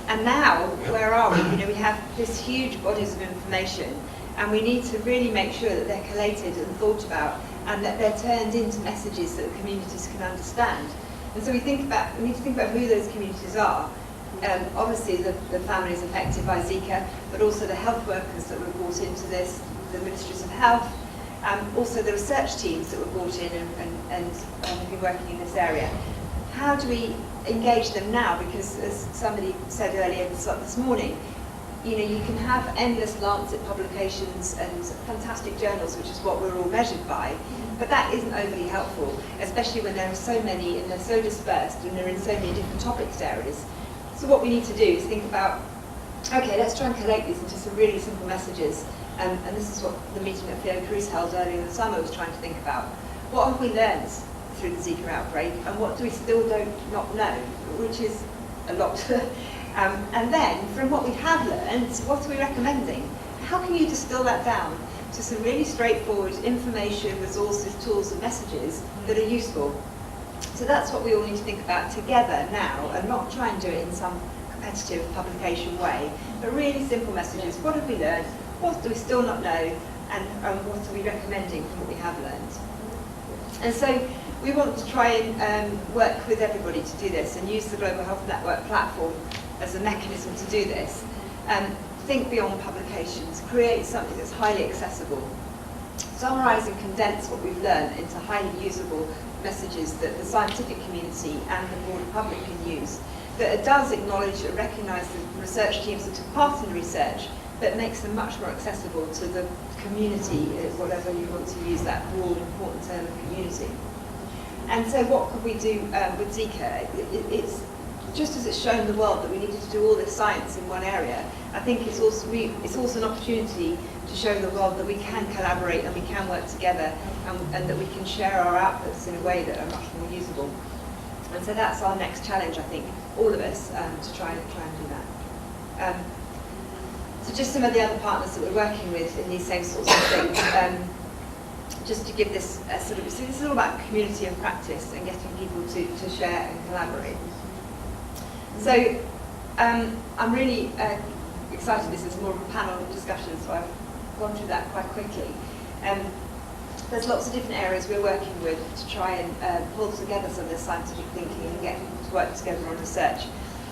and now, where are we? You know, we have this huge bodies of information, and we need to really make sure that they're collated and thought about, and that they're turned into messages that the communities can understand. And so we need to think about who those communities are. Obviously, the families affected by Zika, but also the health workers that were brought into this, the ministries of health, also the research teams that were brought in and have been working in this area. How do we engage them now? Because as somebody said earlier this morning, you know, you can have endless Lancet publications and fantastic journals, which is what we're all measured by, but that isn't overly helpful, especially when there are so many and they're so dispersed and they're in so many different topics areas. So what we need to do is think about, okay, let's try and collate these into some really simple messages. And this is what the meeting that Fiocruz held earlier in the summer was trying to think about. What have we learned through the Zika outbreak, and what do we still not know, which is a lot. And then, from what we have learned, what are we recommending? How can you distill that down to some really straightforward information, resources, tools and messages that are useful? So that's what we all need to think about together now, and not try and do it in some competitive publication way, but really simple messages. What have we learned? What do we still not know? And what are we recommending from what we have learned? And so we want to try and work with everybody to do this and use the Global Health Network platform as a mechanism to do this. Think beyond publications, create something that's highly accessible, summarise and condense what we've learned into highly usable messages that the scientific community and the broader public can use, that does acknowledge and recognise the research teams that took part in the research, but makes them much more accessible to the community, whatever you want to use that broad, important term of community. And so what could we do with Zika? It's just as it's shown the world that we needed to do all this science in one area, I think it's also an opportunity to show the world that we can collaborate and we can work together, and that we can share our outputs in a way that are much more usable. And so that's our next challenge, I think, all of us, to try and do that. So just some of the other partners that we're working with in these same sorts of things, just to give this sort of, so this is all about community and practice and getting people to share and collaborate. So I'm really excited. This is more of a panel discussion, so I've gone through that quite quickly. There's lots of different areas we're working with to try and pull together some of this scientific thinking and get people to work together on research.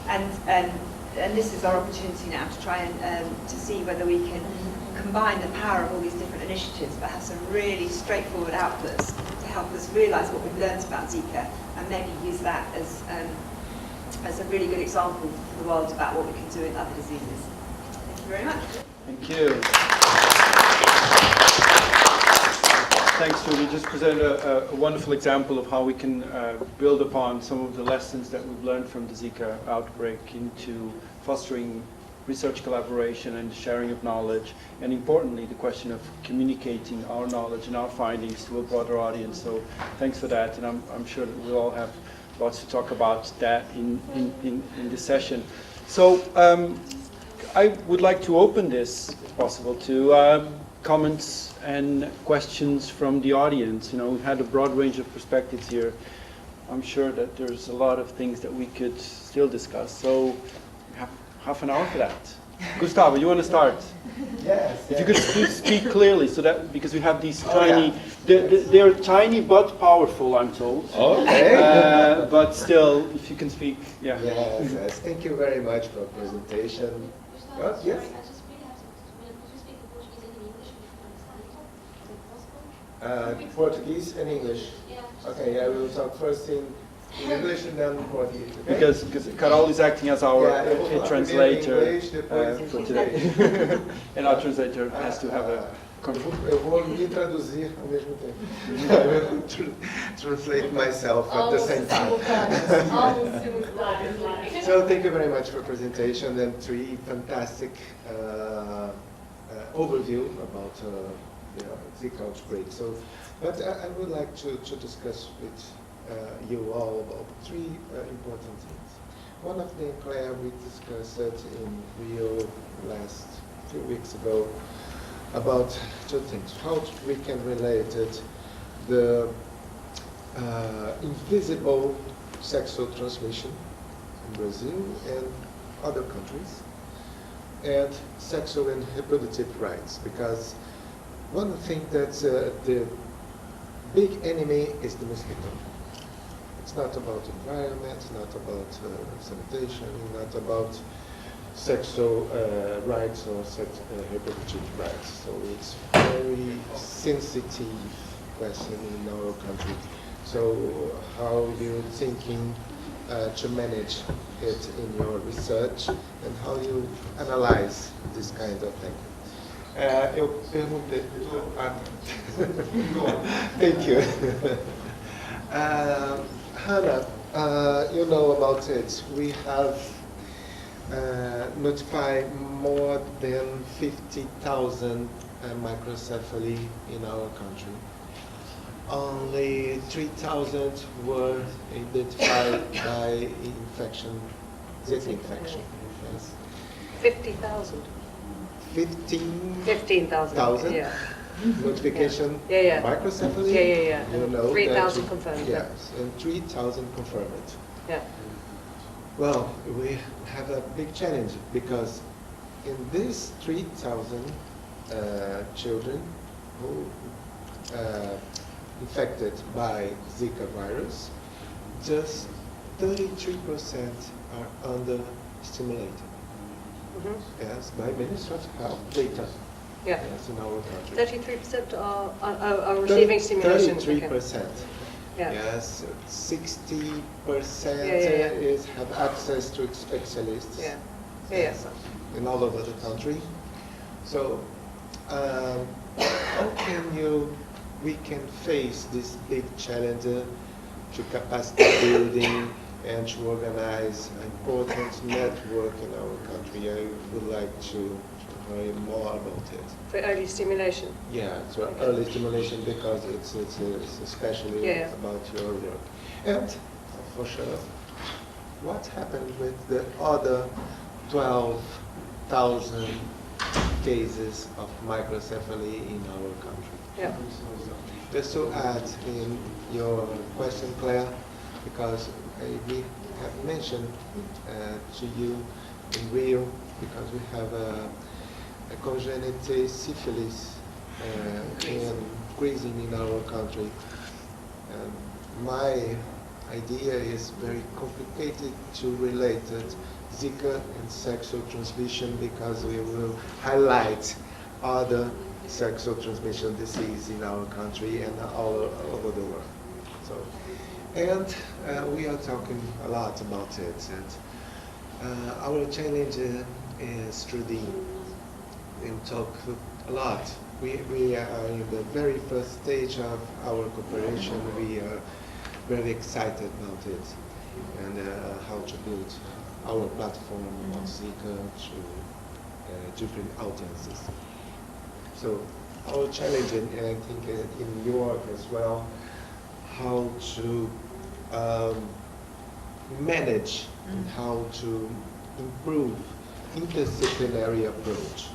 And this is our opportunity now to try and to see whether we can combine the power of all these different initiatives, but have some really straightforward outputs to help us realise what we've learned about Zika, and maybe use that as a really good example for the world about what we can do in other diseases. Thank you very much. Thank you. Thanks, Julie. You just presented a wonderful example of how we can build upon some of the lessons that we've learned from the Zika outbreak into fostering research collaboration and sharing of knowledge, and importantly, the question of communicating our knowledge and our findings to a broader audience. So thanks for that, and I'm sure that we'll all have lots to talk about that in this session. So I would like to open this, if possible, to comments and questions from the audience. You know, we've had a broad range of perspectives here. I'm sure that there's a lot of things that we could still discuss. So we have half an hour for that. Gustavo, you want to start? Yes. If you could speak clearly, so that because we have these tiny, they're tiny but powerful, I'm told. Okay. But still, if you can speak, yeah. Yes, yes. Thank you very much for the presentation. Oh, yes. Portuguese and English. Okay, I will talk first in English and then Portuguese. Okay? Because Carol is acting as our eu vou translator primeiro em inglês, depois em for português. today. And our translator has to have a Eu vou me traduzir ao mesmo tempo. I will translate myself at the same time. So thank you very much for presentation and three fantastic overview about Zika outbreak. So, but I would like to discuss with you all about three important things. One of them, Claire, we discussed it in Rio last few weeks ago about two things. How we can relate it, the invisible sexual transmission in Brazil and other countries, and sexual and reproductive rights, because one thing that the big enemy is the mosquito. It's not about environment, not about sanitation, not about sexual rights or reproductive rights. So it's very sensitive question in our country. So how you thinking to manage it in your research and how you analyze this kind of thing? Eu perguntei. Thank you. Hannah, you know about it. We have notified more than 50,000 microcephaly in our country. Only 3,000 were identified by infection, Zika infection. Yes. 50,000. 15,000 yeah. notification Yeah. microcephaly. Yeah. You know 3,000 that- confirmed. Yes, and 3,000 confirmed. Yeah. Well, we have a big challenge because in these 3,000 children who infected by Zika virus, just 33% are understimulated. Yes, by Ministry of Health data. Yeah. Yes, in our country. 33% are receiving stimulation. 33%. Yeah. Yes, 60% Yeah. is have access to specialists. Yeah. In all over the country. So, how can we can face this big challenge to capacity building and to organize an important network in our country? I would like to hear more about it. For early stimulation. Yeah, so early stimulation because it's especially Yeah. about your work. And for sure, what happened with the other 12,000 cases of microcephaly in our country? Yeah. Just to add in your question, Claire, because we have mentioned to you in Rio, because we have a congenital syphilis increasing in our country. My idea is very complicated to relate it, Zika and sexual transmission, because we will highlight other sexual transmission disease in our country and all over the world. So, and we are talking a lot about it. And our challenge is through the and talk a lot. We are in the very first stage of our cooperation. We are very excited about it and how to build our platform on Zika to different audiences. So our challenge, and I think in New York as well, how to manage and how to improve interdisciplinary approach,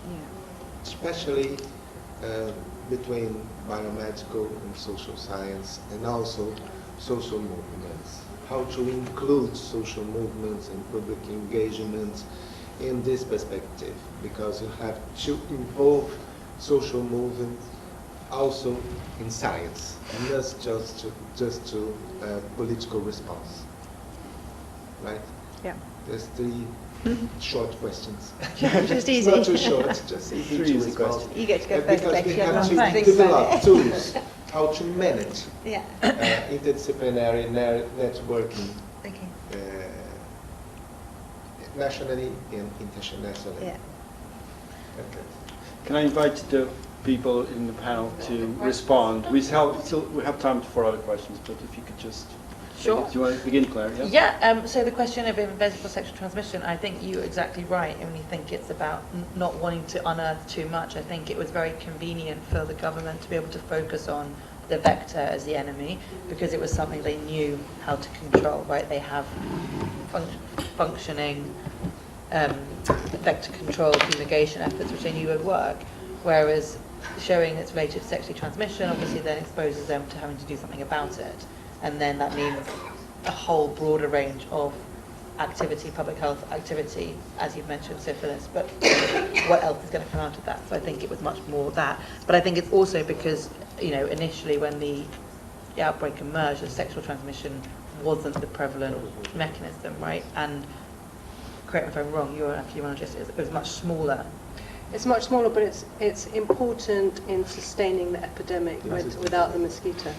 especially between biomedical and social science, and also social movements. How to include social movements and public engagement in this perspective, because you have to involve social movement also in science, and not just to political response. Right? Yeah. There's three short questions. Just easy. Not too short, just easy Three to easy respond. questions. You get to go first, Because Becky. we You have have a lot of to time. develop tools how to manage Yeah. interdisciplinary networking Okay. nationally and internationally. Yeah. Okay. Can I invite the people in the panel to respond? We have time for other questions, but if you could just... Sure. Do you want to begin, Claire? Yeah, so the question of invisible sexual transmission, I think you're exactly right. I mean, I think it's about not wanting to unearth too much. I think it was very convenient for the government to be able to focus on the vector as the enemy, because it was something they knew how to control, right? They have functioning vector control fumigation efforts, which they knew would work, whereas showing it's related to sexually transmission obviously then exposes them to having to do something about it. And then that means a whole broader range of activity, public health activity, as you've mentioned, syphilis, but what else is going to come out of that? So I think it was much more that. But I think it's also because, you know, initially when the outbreak emerged, the sexual transmission wasn't the prevalent mechanism, right? And correct me if I'm wrong, you're an epidemiologist, it was much smaller. It's much smaller, but it's important in sustaining the epidemic without the mosquito.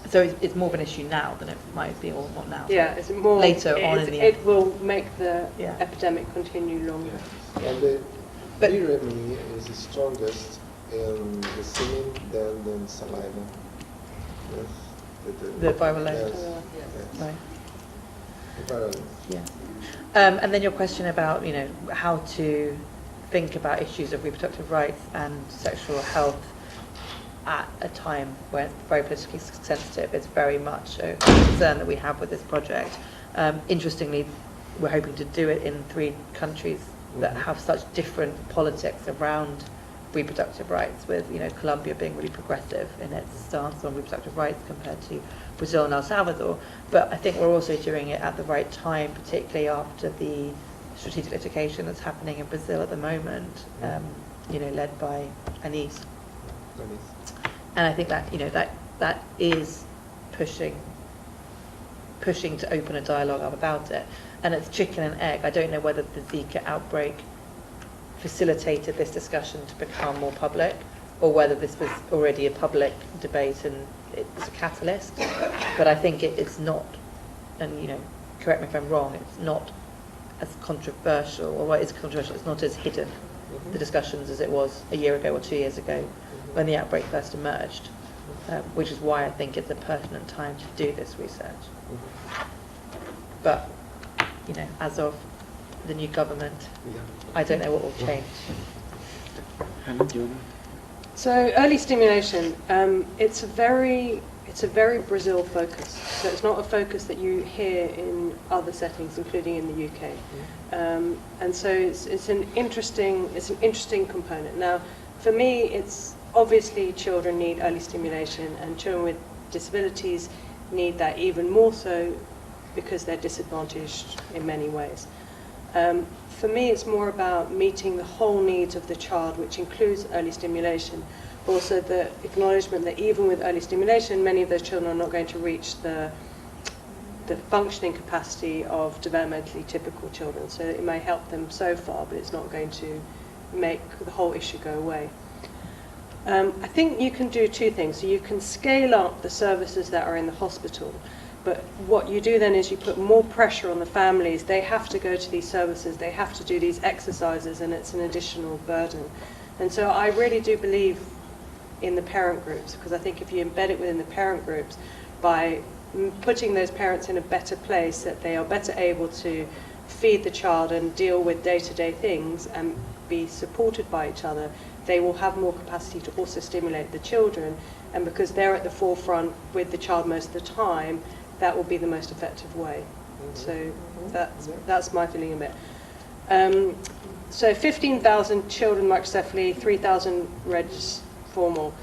So it's more of an issue now than it might be, or not now. Yeah, it's more Later on in the it will make the Yeah. epidemic continue longer. And the But- viremia is the strongest in the semen than in saliva. Yes. The viral load. Yes. Yes. Right. The viral load. Yeah. And then your question about, you know, how to think about issues of reproductive rights and sexual health at a time where it's very politically sensitive is very much a concern that we have with this project. Interestingly, we're hoping to do it in 3 countries that have such different politics around reproductive rights, with, you know, Colombia being really progressive in its stance on reproductive rights compared to Brazil and El Salvador. But I think we're also doing it at the right time, particularly after the strategic litigation that's happening in Brazil at the moment, you know, led by Anis. And I think that, you know, that is pushing to open a dialogue about it. And it's chicken and egg. I don't know whether the Zika outbreak facilitated this discussion to become more public, or whether this was already a public debate and it was a catalyst. But I think it's not, and, you know, correct me if I'm wrong, it's not as controversial, or what is controversial, it's not as hidden, the discussions, as it was a year ago or 2 years ago when the outbreak first emerged, which is why I think it's a pertinent time to do this research. But, you know, as of the new government, I don't know what will change. Hannah, do you want So early stimulation, it's a very Brazil focus. So it's not a focus that you hear in other settings, including in the UK. And so it's an interesting component. Now, for me, it's obviously children need early stimulation, and children with disabilities need that even more so because they're disadvantaged in many ways. For me, it's more about meeting the whole needs of the child, which includes early stimulation. Also, the acknowledgement that even with early stimulation, many of those children are not going to reach the functioning capacity of developmentally typical children. So it may help them so far, but it's not going to make the whole issue go away. I think you can do 2 things. So you can scale up the services that are in the hospital But what you do then is you put more pressure on the families. They have to go to these services, they have to do these exercises, and it's an additional burden. And so I really do believe in the parent groups, because I think if you embed it within the parent groups, by putting those parents in a better place, that they are better able to feed the child and deal with day-to-day things and be supported by each other, they will have more capacity to also stimulate the children. And because they're at the forefront with the child most of the time, that will be the most effective way. So that's my feeling of it. So 15,000 children microcephaly, 3,000 reg formal.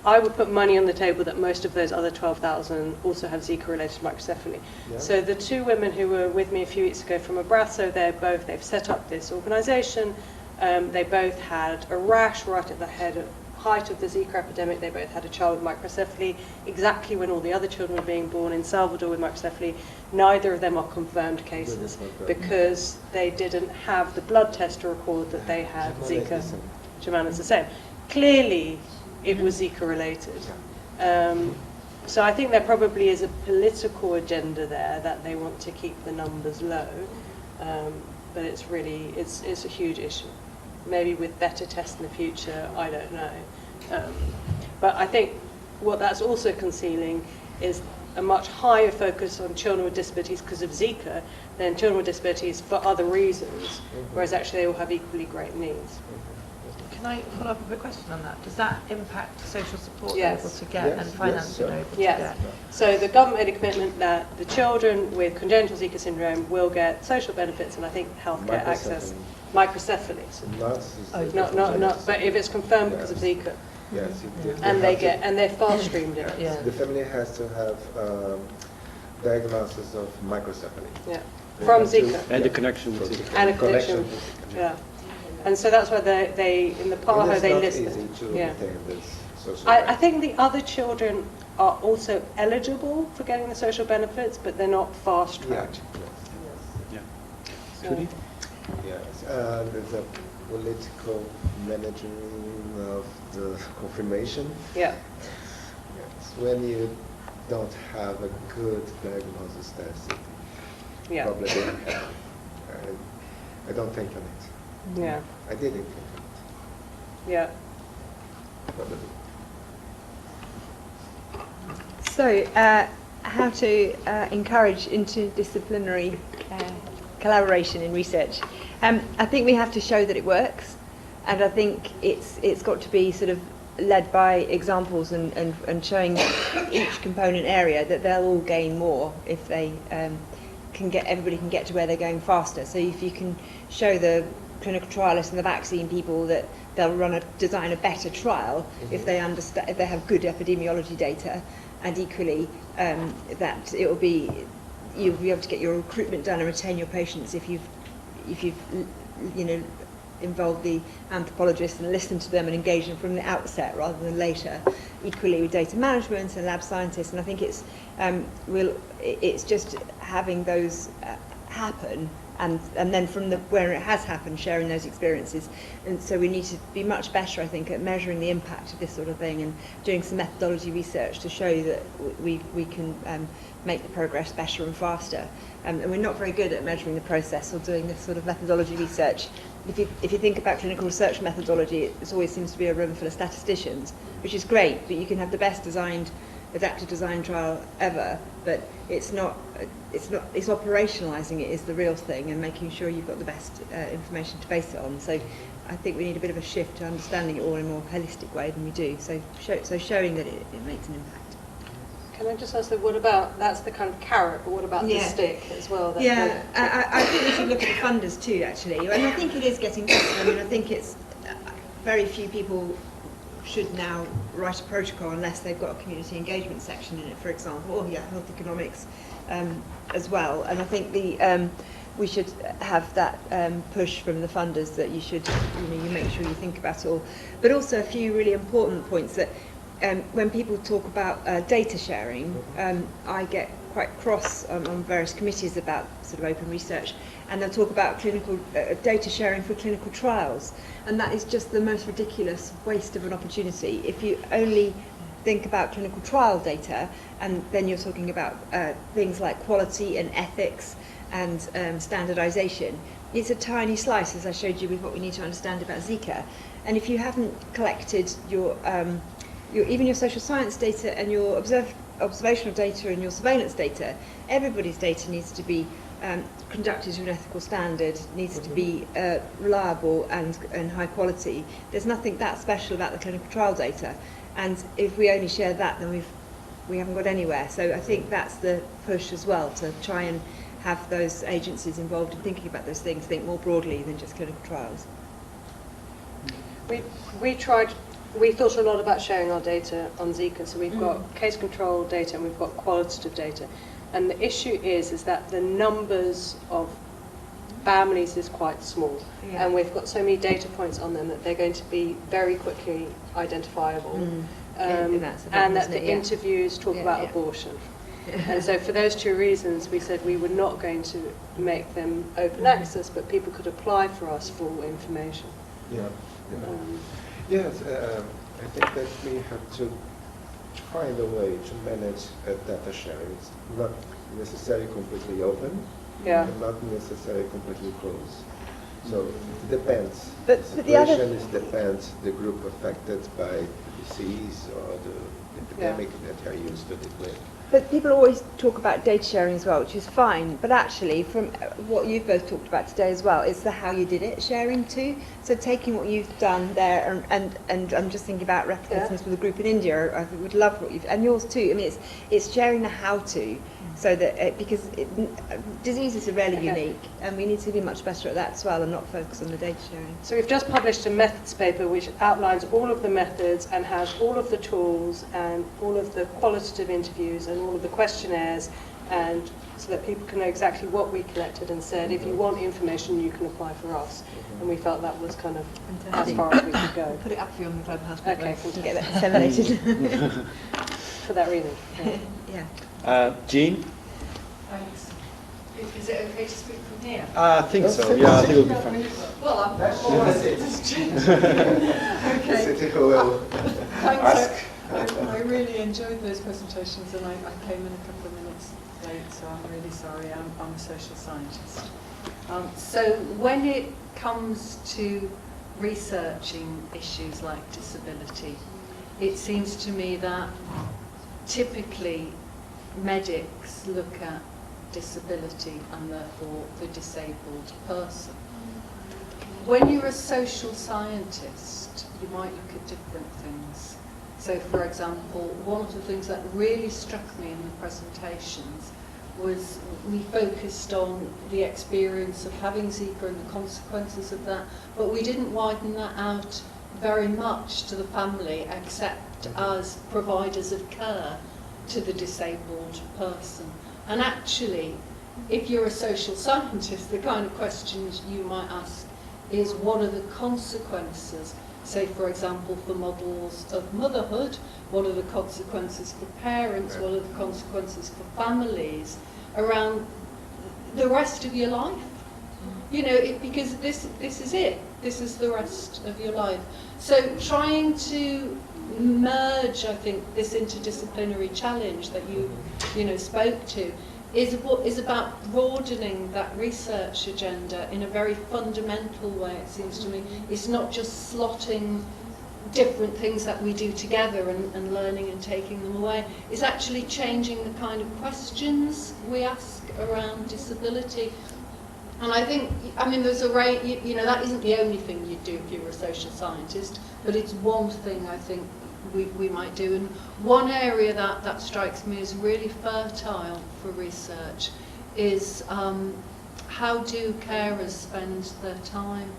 I would put money on the table that most of those other 12,000 also have Zika-related microcephaly. Yeah. So the two women who were with me a few weeks ago from Abrazo, they've set up this organisation. They both had a rash right at the height of the Zika epidemic. They both had a child with microcephaly, exactly when all the other children were being born in Salvador with microcephaly. Neither of them are confirmed cases because they didn't have the blood test to record that they had Zika. Jemana's the same. Clearly, it was Zika-related. So I think there probably is a political agenda there that they want to keep the numbers low, but it's really, it's a huge issue. Maybe with better tests in the future, I don't know. But I think what that's also concealing is a much higher focus on children with disabilities because of Zika than children with disabilities for other reasons, whereas actually they all have equally great needs. Can I follow up with a question on that? Does that impact social support Yes. they're able to get and financing they're able to Yes. get? So the government made a commitment that the children with congenital Zika syndrome will get social benefits and I think healthcare access. Microcephaly. Not, but if it's confirmed because of Zika. Yes, And they're fast streamed in it. Yeah. The family has to have diagnosis of microcephaly. Yeah. They From have to- Zika. And the connection with Zika. And a connection. with Zika. Yeah. And so that's why they in the PAHO they list It's it. not easy to Yeah. obtain this social I think the other children are also eligible for getting the social benefits, but they're not fast Yeah. tracked. Yeah. So- Trudy? Yes, there's a political managing of the confirmation. Yeah. Yes, when you don't have a good diagnosis test, Yeah. probably don't have. I don't think on it. Yeah. I didn't think on Yeah. it. Probably. So, how to encourage interdisciplinary collaboration in research? I think we have to show that it works, and I think it's got to be sort of led by examples and showing each component area that they'll all gain more if they everybody can get to where they're going faster. So if you can show the clinical trialists and the vaccine people that they'll design a better trial if they understand, if they have good epidemiology data, and equally that it will be, you'll be able to get your recruitment done and retain your patients if you've involved the anthropologists and listened to them and engaged them from the outset rather than later. Equally with data management and lab scientists, and I think it's just having those happen. And then from where it has happened, sharing those experiences. And so we need to be much better, I think, at measuring the impact of this sort of thing and doing some methodology research to show that we can make the progress better and faster. And we're not very good at measuring the process or doing this sort of methodology research. If you think about clinical research methodology, it always seems to be a room full of statisticians, which is great, but you can have the best designed adaptive design trial ever, but it's operationalizing it is the real thing, and making sure you've got the best information to base it on. So I think we need a bit of a shift to understanding it all in a more holistic way than we do. So showing that it makes an impact. Can I just ask what about, that's the kind of carrot, but what about the stick as well? Yeah, I think we should look at the funders too, actually. And I think it is getting better. I mean, I think it's very few people should now write a protocol unless they've got a community engagement section in it, for example, or health economics as well. And I think we should have that push from the funders that you should, you make sure you think about it all. But also a few really important points that when people talk about data sharing, I get quite cross on various committees about sort of open research, and they'll talk about clinical data sharing for clinical trials, and that is just the most ridiculous waste of an opportunity. If you only think about clinical trial data, and then you're talking about things like quality and ethics and standardisation, it's a tiny slice, as I showed you with what we need to understand about Zika. And if you haven't collected your even your social science data and your observational data and your surveillance data, everybody's data needs to be conducted to an ethical standard, needs to be reliable and high quality. There's nothing that special about the clinical trial data, and if we only share that, then we haven't got anywhere. So I think that's the push as well, to try and have those agencies involved in thinking about those things, think more broadly than just clinical trials. We thought a lot about sharing our data on Zika, so we've got case control data and we've got qualitative data. And the issue is that the numbers of families is quite small. Yeah. And we've got so many data points on them that they're going to be very quickly identifiable. And that's a bit, And that isn't the it? Yeah. interviews talk Yeah, about yeah. abortion. And so for those two reasons, we said we were not going to make them open access, but people could apply for us for information. Yeah. Yes, I think that we have to find a way to manage data sharing. It's not necessarily completely open, Yeah. and not necessarily completely closed. So it depends. But the other- situation is depends the group affected by the disease or the epidemic that are used to declare. But people always talk about data sharing as well, which is fine. But actually, from what you've both talked about today as well, it's the how you did it sharing too. So taking what you've done there, and I'm just thinking about replicating this with a group in India. I would love what you've, and yours too. I mean, it's sharing the how to, so that because diseases are rarely unique, and we need to be much better at that as well, and not focus on the data sharing. So we've just published a methods paper which outlines all of the methods and has all of the tools and all of the qualitative interviews and all of the questionnaires, and so that people can know exactly what we collected and said, if you want information, you can apply for us. And we felt that was kind of as far as we could go. Put it up for you on the Global Health Okay, Network. We can get that disseminated. For that reason. Yeah. Yeah. Jean? Thanks. Is it okay to speak from here? I think so. Yeah, I think it'll be fine. Well, I'm all City Hall will ask. I really enjoyed those presentations, and I came in a couple of minutes late, so I'm really sorry. I'm a social scientist. So when it comes to researching issues like disability, it seems to me that typically medics look at disability and therefore the disabled person. When you're a social scientist, you might look at different things. So, for example, one of the things that really struck me in the presentations was we focused on the experience of having Zika and the consequences of that, but we didn't widen that out very much to the family, except as providers of care to the disabled person. And actually, if you're a social scientist, the kind of questions you might ask is, what are the consequences? Say, for example, for models of motherhood, what are the consequences for parents, what are the consequences for families around the rest of your life? You know, because this is it. This is the rest of your life. So trying to merge, I think, this interdisciplinary challenge that you spoke to is about broadening that research agenda in a very fundamental way, it seems to me. It's not just slotting different things that we do together and learning and taking them away. It's actually changing the kind of questions we ask around disability. And I think, I mean, there's a range, that isn't the only thing you do if you're a social scientist, but it's one thing I think we might do. And one area that strikes me as really fertile for research is how do carers spend their time?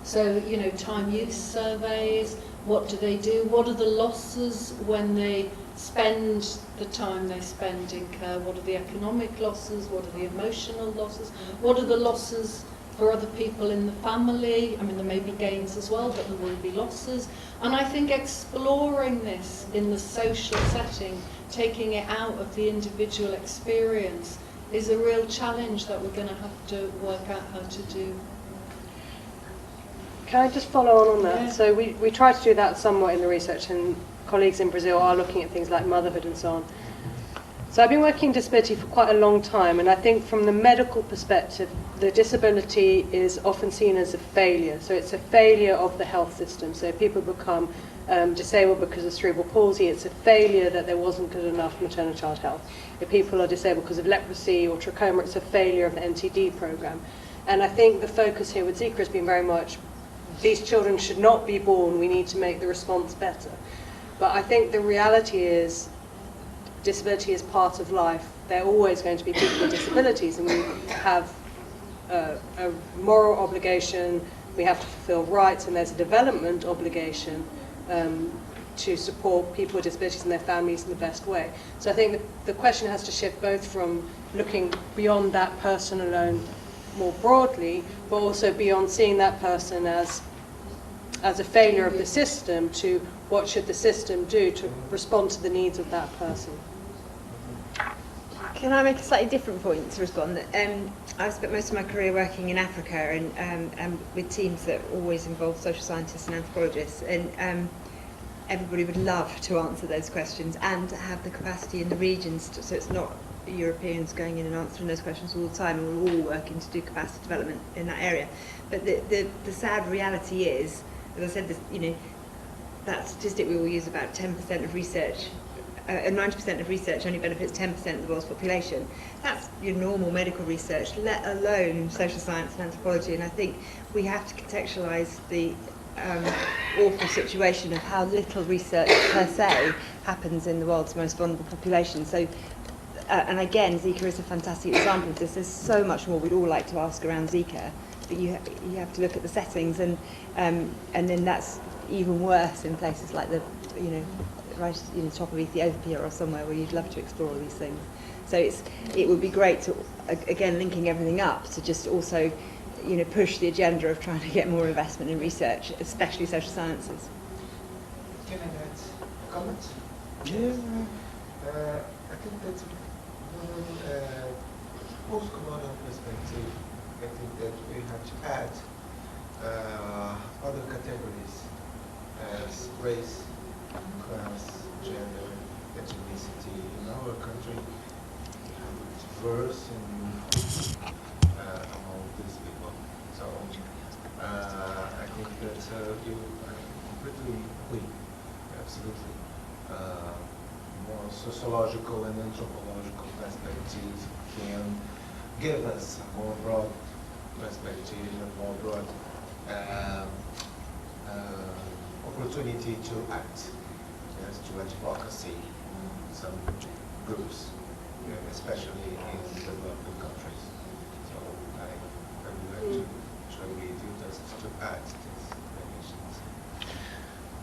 So, time use surveys, what do they do? What are the losses when they spend the time they spend in care? What are the economic losses? What are the emotional losses? What are the losses for other people in the family? I mean, there may be gains as well, but there will be losses. And I think exploring this in the social setting, taking it out of the individual experience, is a real challenge that we're going to have to work out how to do. Can I just follow on that? Yeah. So we try to do that somewhat in the research, and colleagues in Brazil are looking at things like motherhood and so on. So I've been working in disability for quite a long time, and I think from the medical perspective, the disability is often seen as a failure. So it's a failure of the health system. So if people become disabled because of cerebral palsy, it's a failure that there wasn't good enough maternal-child health. If people are disabled because of leprosy or trachoma, it's a failure of the NTD program. And I think the focus here with Zika has been very much, these children should not be born, we need to make the response better. But I think the reality is, disability is part of life. There are always going to be people with disabilities, and we have a moral obligation, we have to fulfill rights, and there's a development obligation to support people with disabilities and their families in the best way. So I think the question has to shift both from looking beyond that person alone more broadly, but also beyond seeing that person as a failure of the system to what should the system do to respond to the needs of that person. Can I make a slightly different point to respond? I've spent most of my career working in Africa and with teams that always involve social scientists and anthropologists, and everybody would love to answer those questions and to have the capacity in the regions, so it's not Europeans going in and answering those questions all the time, and we're all working to do capacity development in that area. But the sad reality is, as I said, that statistic we all use about 10% of research, 90% of research only benefits 10% of the world's population. That's your normal medical research, let alone social science and anthropology. And I think we have to contextualise the awful situation of how little research per se happens in the world's most vulnerable population. So, and again, Zika is a fantastic example of this. There's so much more we'd all like to ask around Zika, but you have to look at the settings, and then that's even worse in places like right in the top of Ethiopia or somewhere where you'd love to explore all these things. So it would be great to, again, linking everything up, to just also push the agenda of trying to get more investment in research, especially social sciences. Can I add a comment? Yeah. I think that post-colonial perspective, I think that we have to add other categories as race, class, gender, ethnicity. In our country, it's diverse among these people. So I think that you completely agree, absolutely. More sociological and anthropological perspective can give us a more broad perspective, a more broad opportunity to act, yes, to advocacy in some groups, especially in developing countries. So I would like to try to do this to add these dimensions.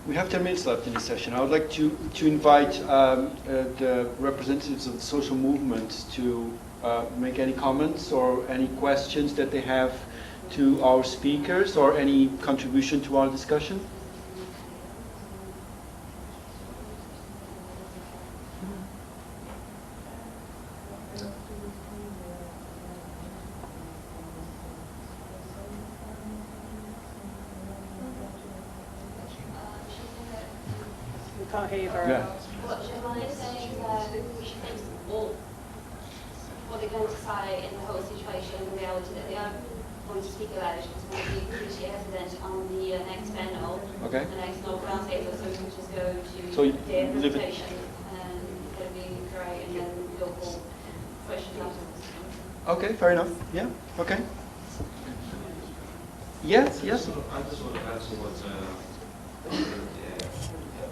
We have 10 minutes left in this session. I would like to invite the representatives of the social movement to make any comments or any questions that they have to our speakers, or any contribution to our discussion. We can't hear you very Yeah. well. What Shimon is saying is that we should think all what they're going to say in the whole situation, the reality that they are going to speak about it, because we'll be pretty evident on the next panel, Okay. the next Nobel roundtable, so we can just go to So you their leave it. presentation, and that'll be great, and then we'll call questions afterwards. Okay, fair enough. Yeah. Okay. Yes. Yes. I just want to add to what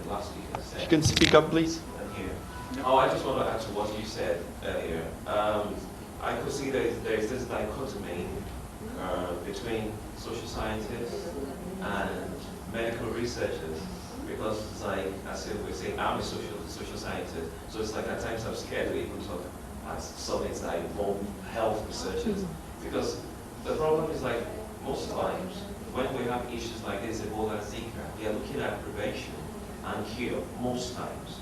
the last speaker said. You can speak up, please. Oh, I just want to add to what you said earlier. I could see there is this dichotomy between social scientists and medical researchers, because it's like, as if we say, I'm a social scientist, so it's like at times I'm scared to even talk at summits that involve health researchers, because the problem is like most times when we have issues like this, Ebola, Zika, we are looking at prevention and cure most times.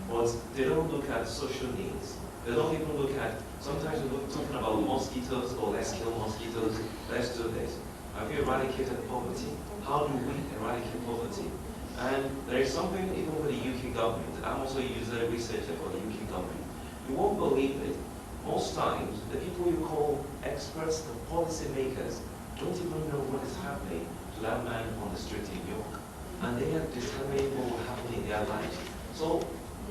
But they don't look at social needs. They don't even look at, sometimes we're talking about mosquitoes, or let's kill mosquitoes, let's do this. Have you eradicated poverty? How do we eradicate poverty? And there is something even with the UK government. I'm also a user researcher for the UK government. You won't believe it. Most times, the people you call experts, the policy makers, don't even know what is happening to that man on the street in York. And they are determining what will happen in their lives. So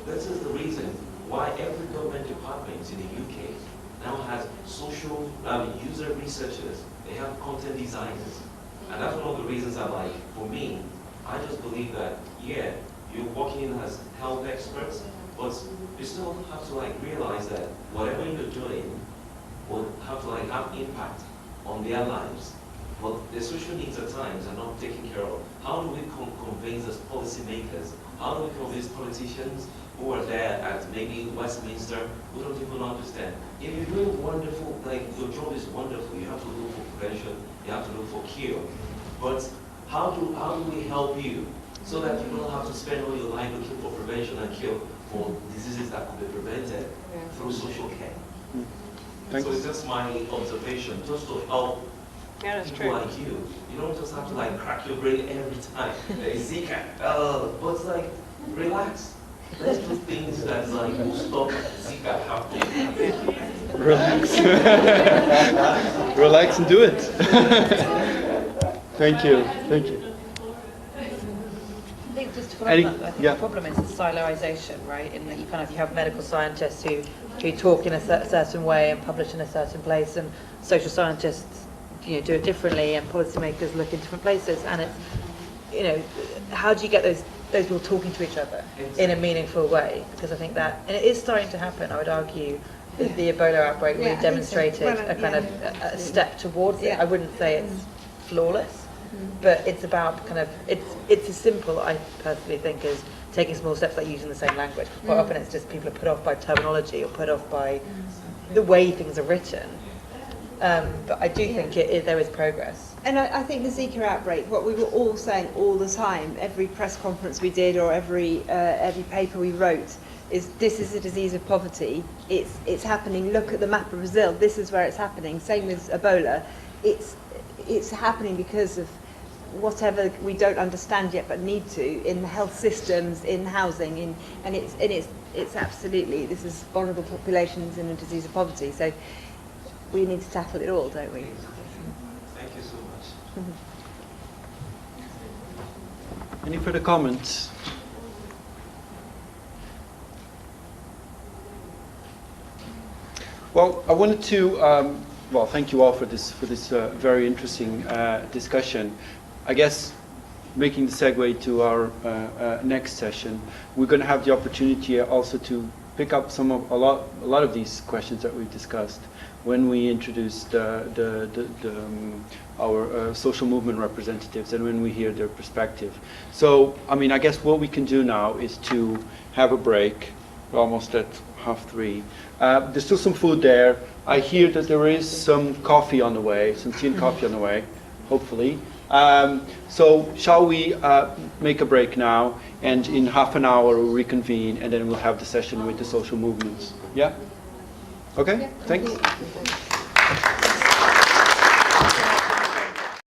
this is the reason why every government department in the UK now has social user researchers. They have content designers. And that's one of the reasons I like, for me, I just believe that, yeah, you're working as health experts, but you still have to realize that whatever you're doing will have to have impact on their lives. But the social needs at times are not taken care of. How do we convince as policymakers? How do we convince politicians who are there at maybe Westminster who don't even understand? If you're doing wonderful, your job is wonderful, you have to look for prevention, you have to look for cure. But how do we help you so that you don't have to spend all your life looking for prevention and cure for diseases that could be prevented through social care? Thanks. So it's just my observation, just to help people like you. You don't just have to crack your brain every time. Zika, but relax. Let's do things that will stop Zika happening. Relax. Relax and do it. Thank you. Thank you. I think just to follow Any- up, I think yeah. the problem is the siloisation, right? In that you have medical scientists who talk in a certain way and publish in a certain place, and social scientists do it differently, and policymakers look in different places. And it's how do you get those people talking to each other in a meaningful way? Because I think that, and it is starting to happen. I would argue that the Ebola outbreak really Yeah, I think so. demonstrated Well, a kind of a step towards it. Yeah. I wouldn't say it's flawless. But it's about it's as simple, I personally think, as taking small steps like using the same language. Quite often it's just people are put off by terminology or put off by the way things are written. But I do think there is progress. And I think the Zika outbreak, what we were all saying all the time, every press conference we did or every paper we wrote, is this is a disease of poverty. It's happening. Look at the map of Brazil. This is where it's happening. Same with Ebola. It's happening because of whatever we don't understand yet but need to in the health systems, in housing, and it's absolutely, this is vulnerable populations in a disease of poverty. So we need to tackle it all, don't we? Thank you so much. Any further comments? Well, I wanted to thank you all for this very interesting discussion. I guess making the segue to our next session, we're going to have the opportunity also to pick up a lot of these questions that we've discussed when we introduced our social movement representatives and when we hear their perspective. So, I guess what we can do now is to have a break. We're almost at 2:30. There's still some food there. I hear that there is some coffee on the way, some tea and coffee on the way, hopefully. So shall we make a break now, and in half an hour we'll reconvene, and then we'll have the session with the social movements. Yeah? Okay, thanks.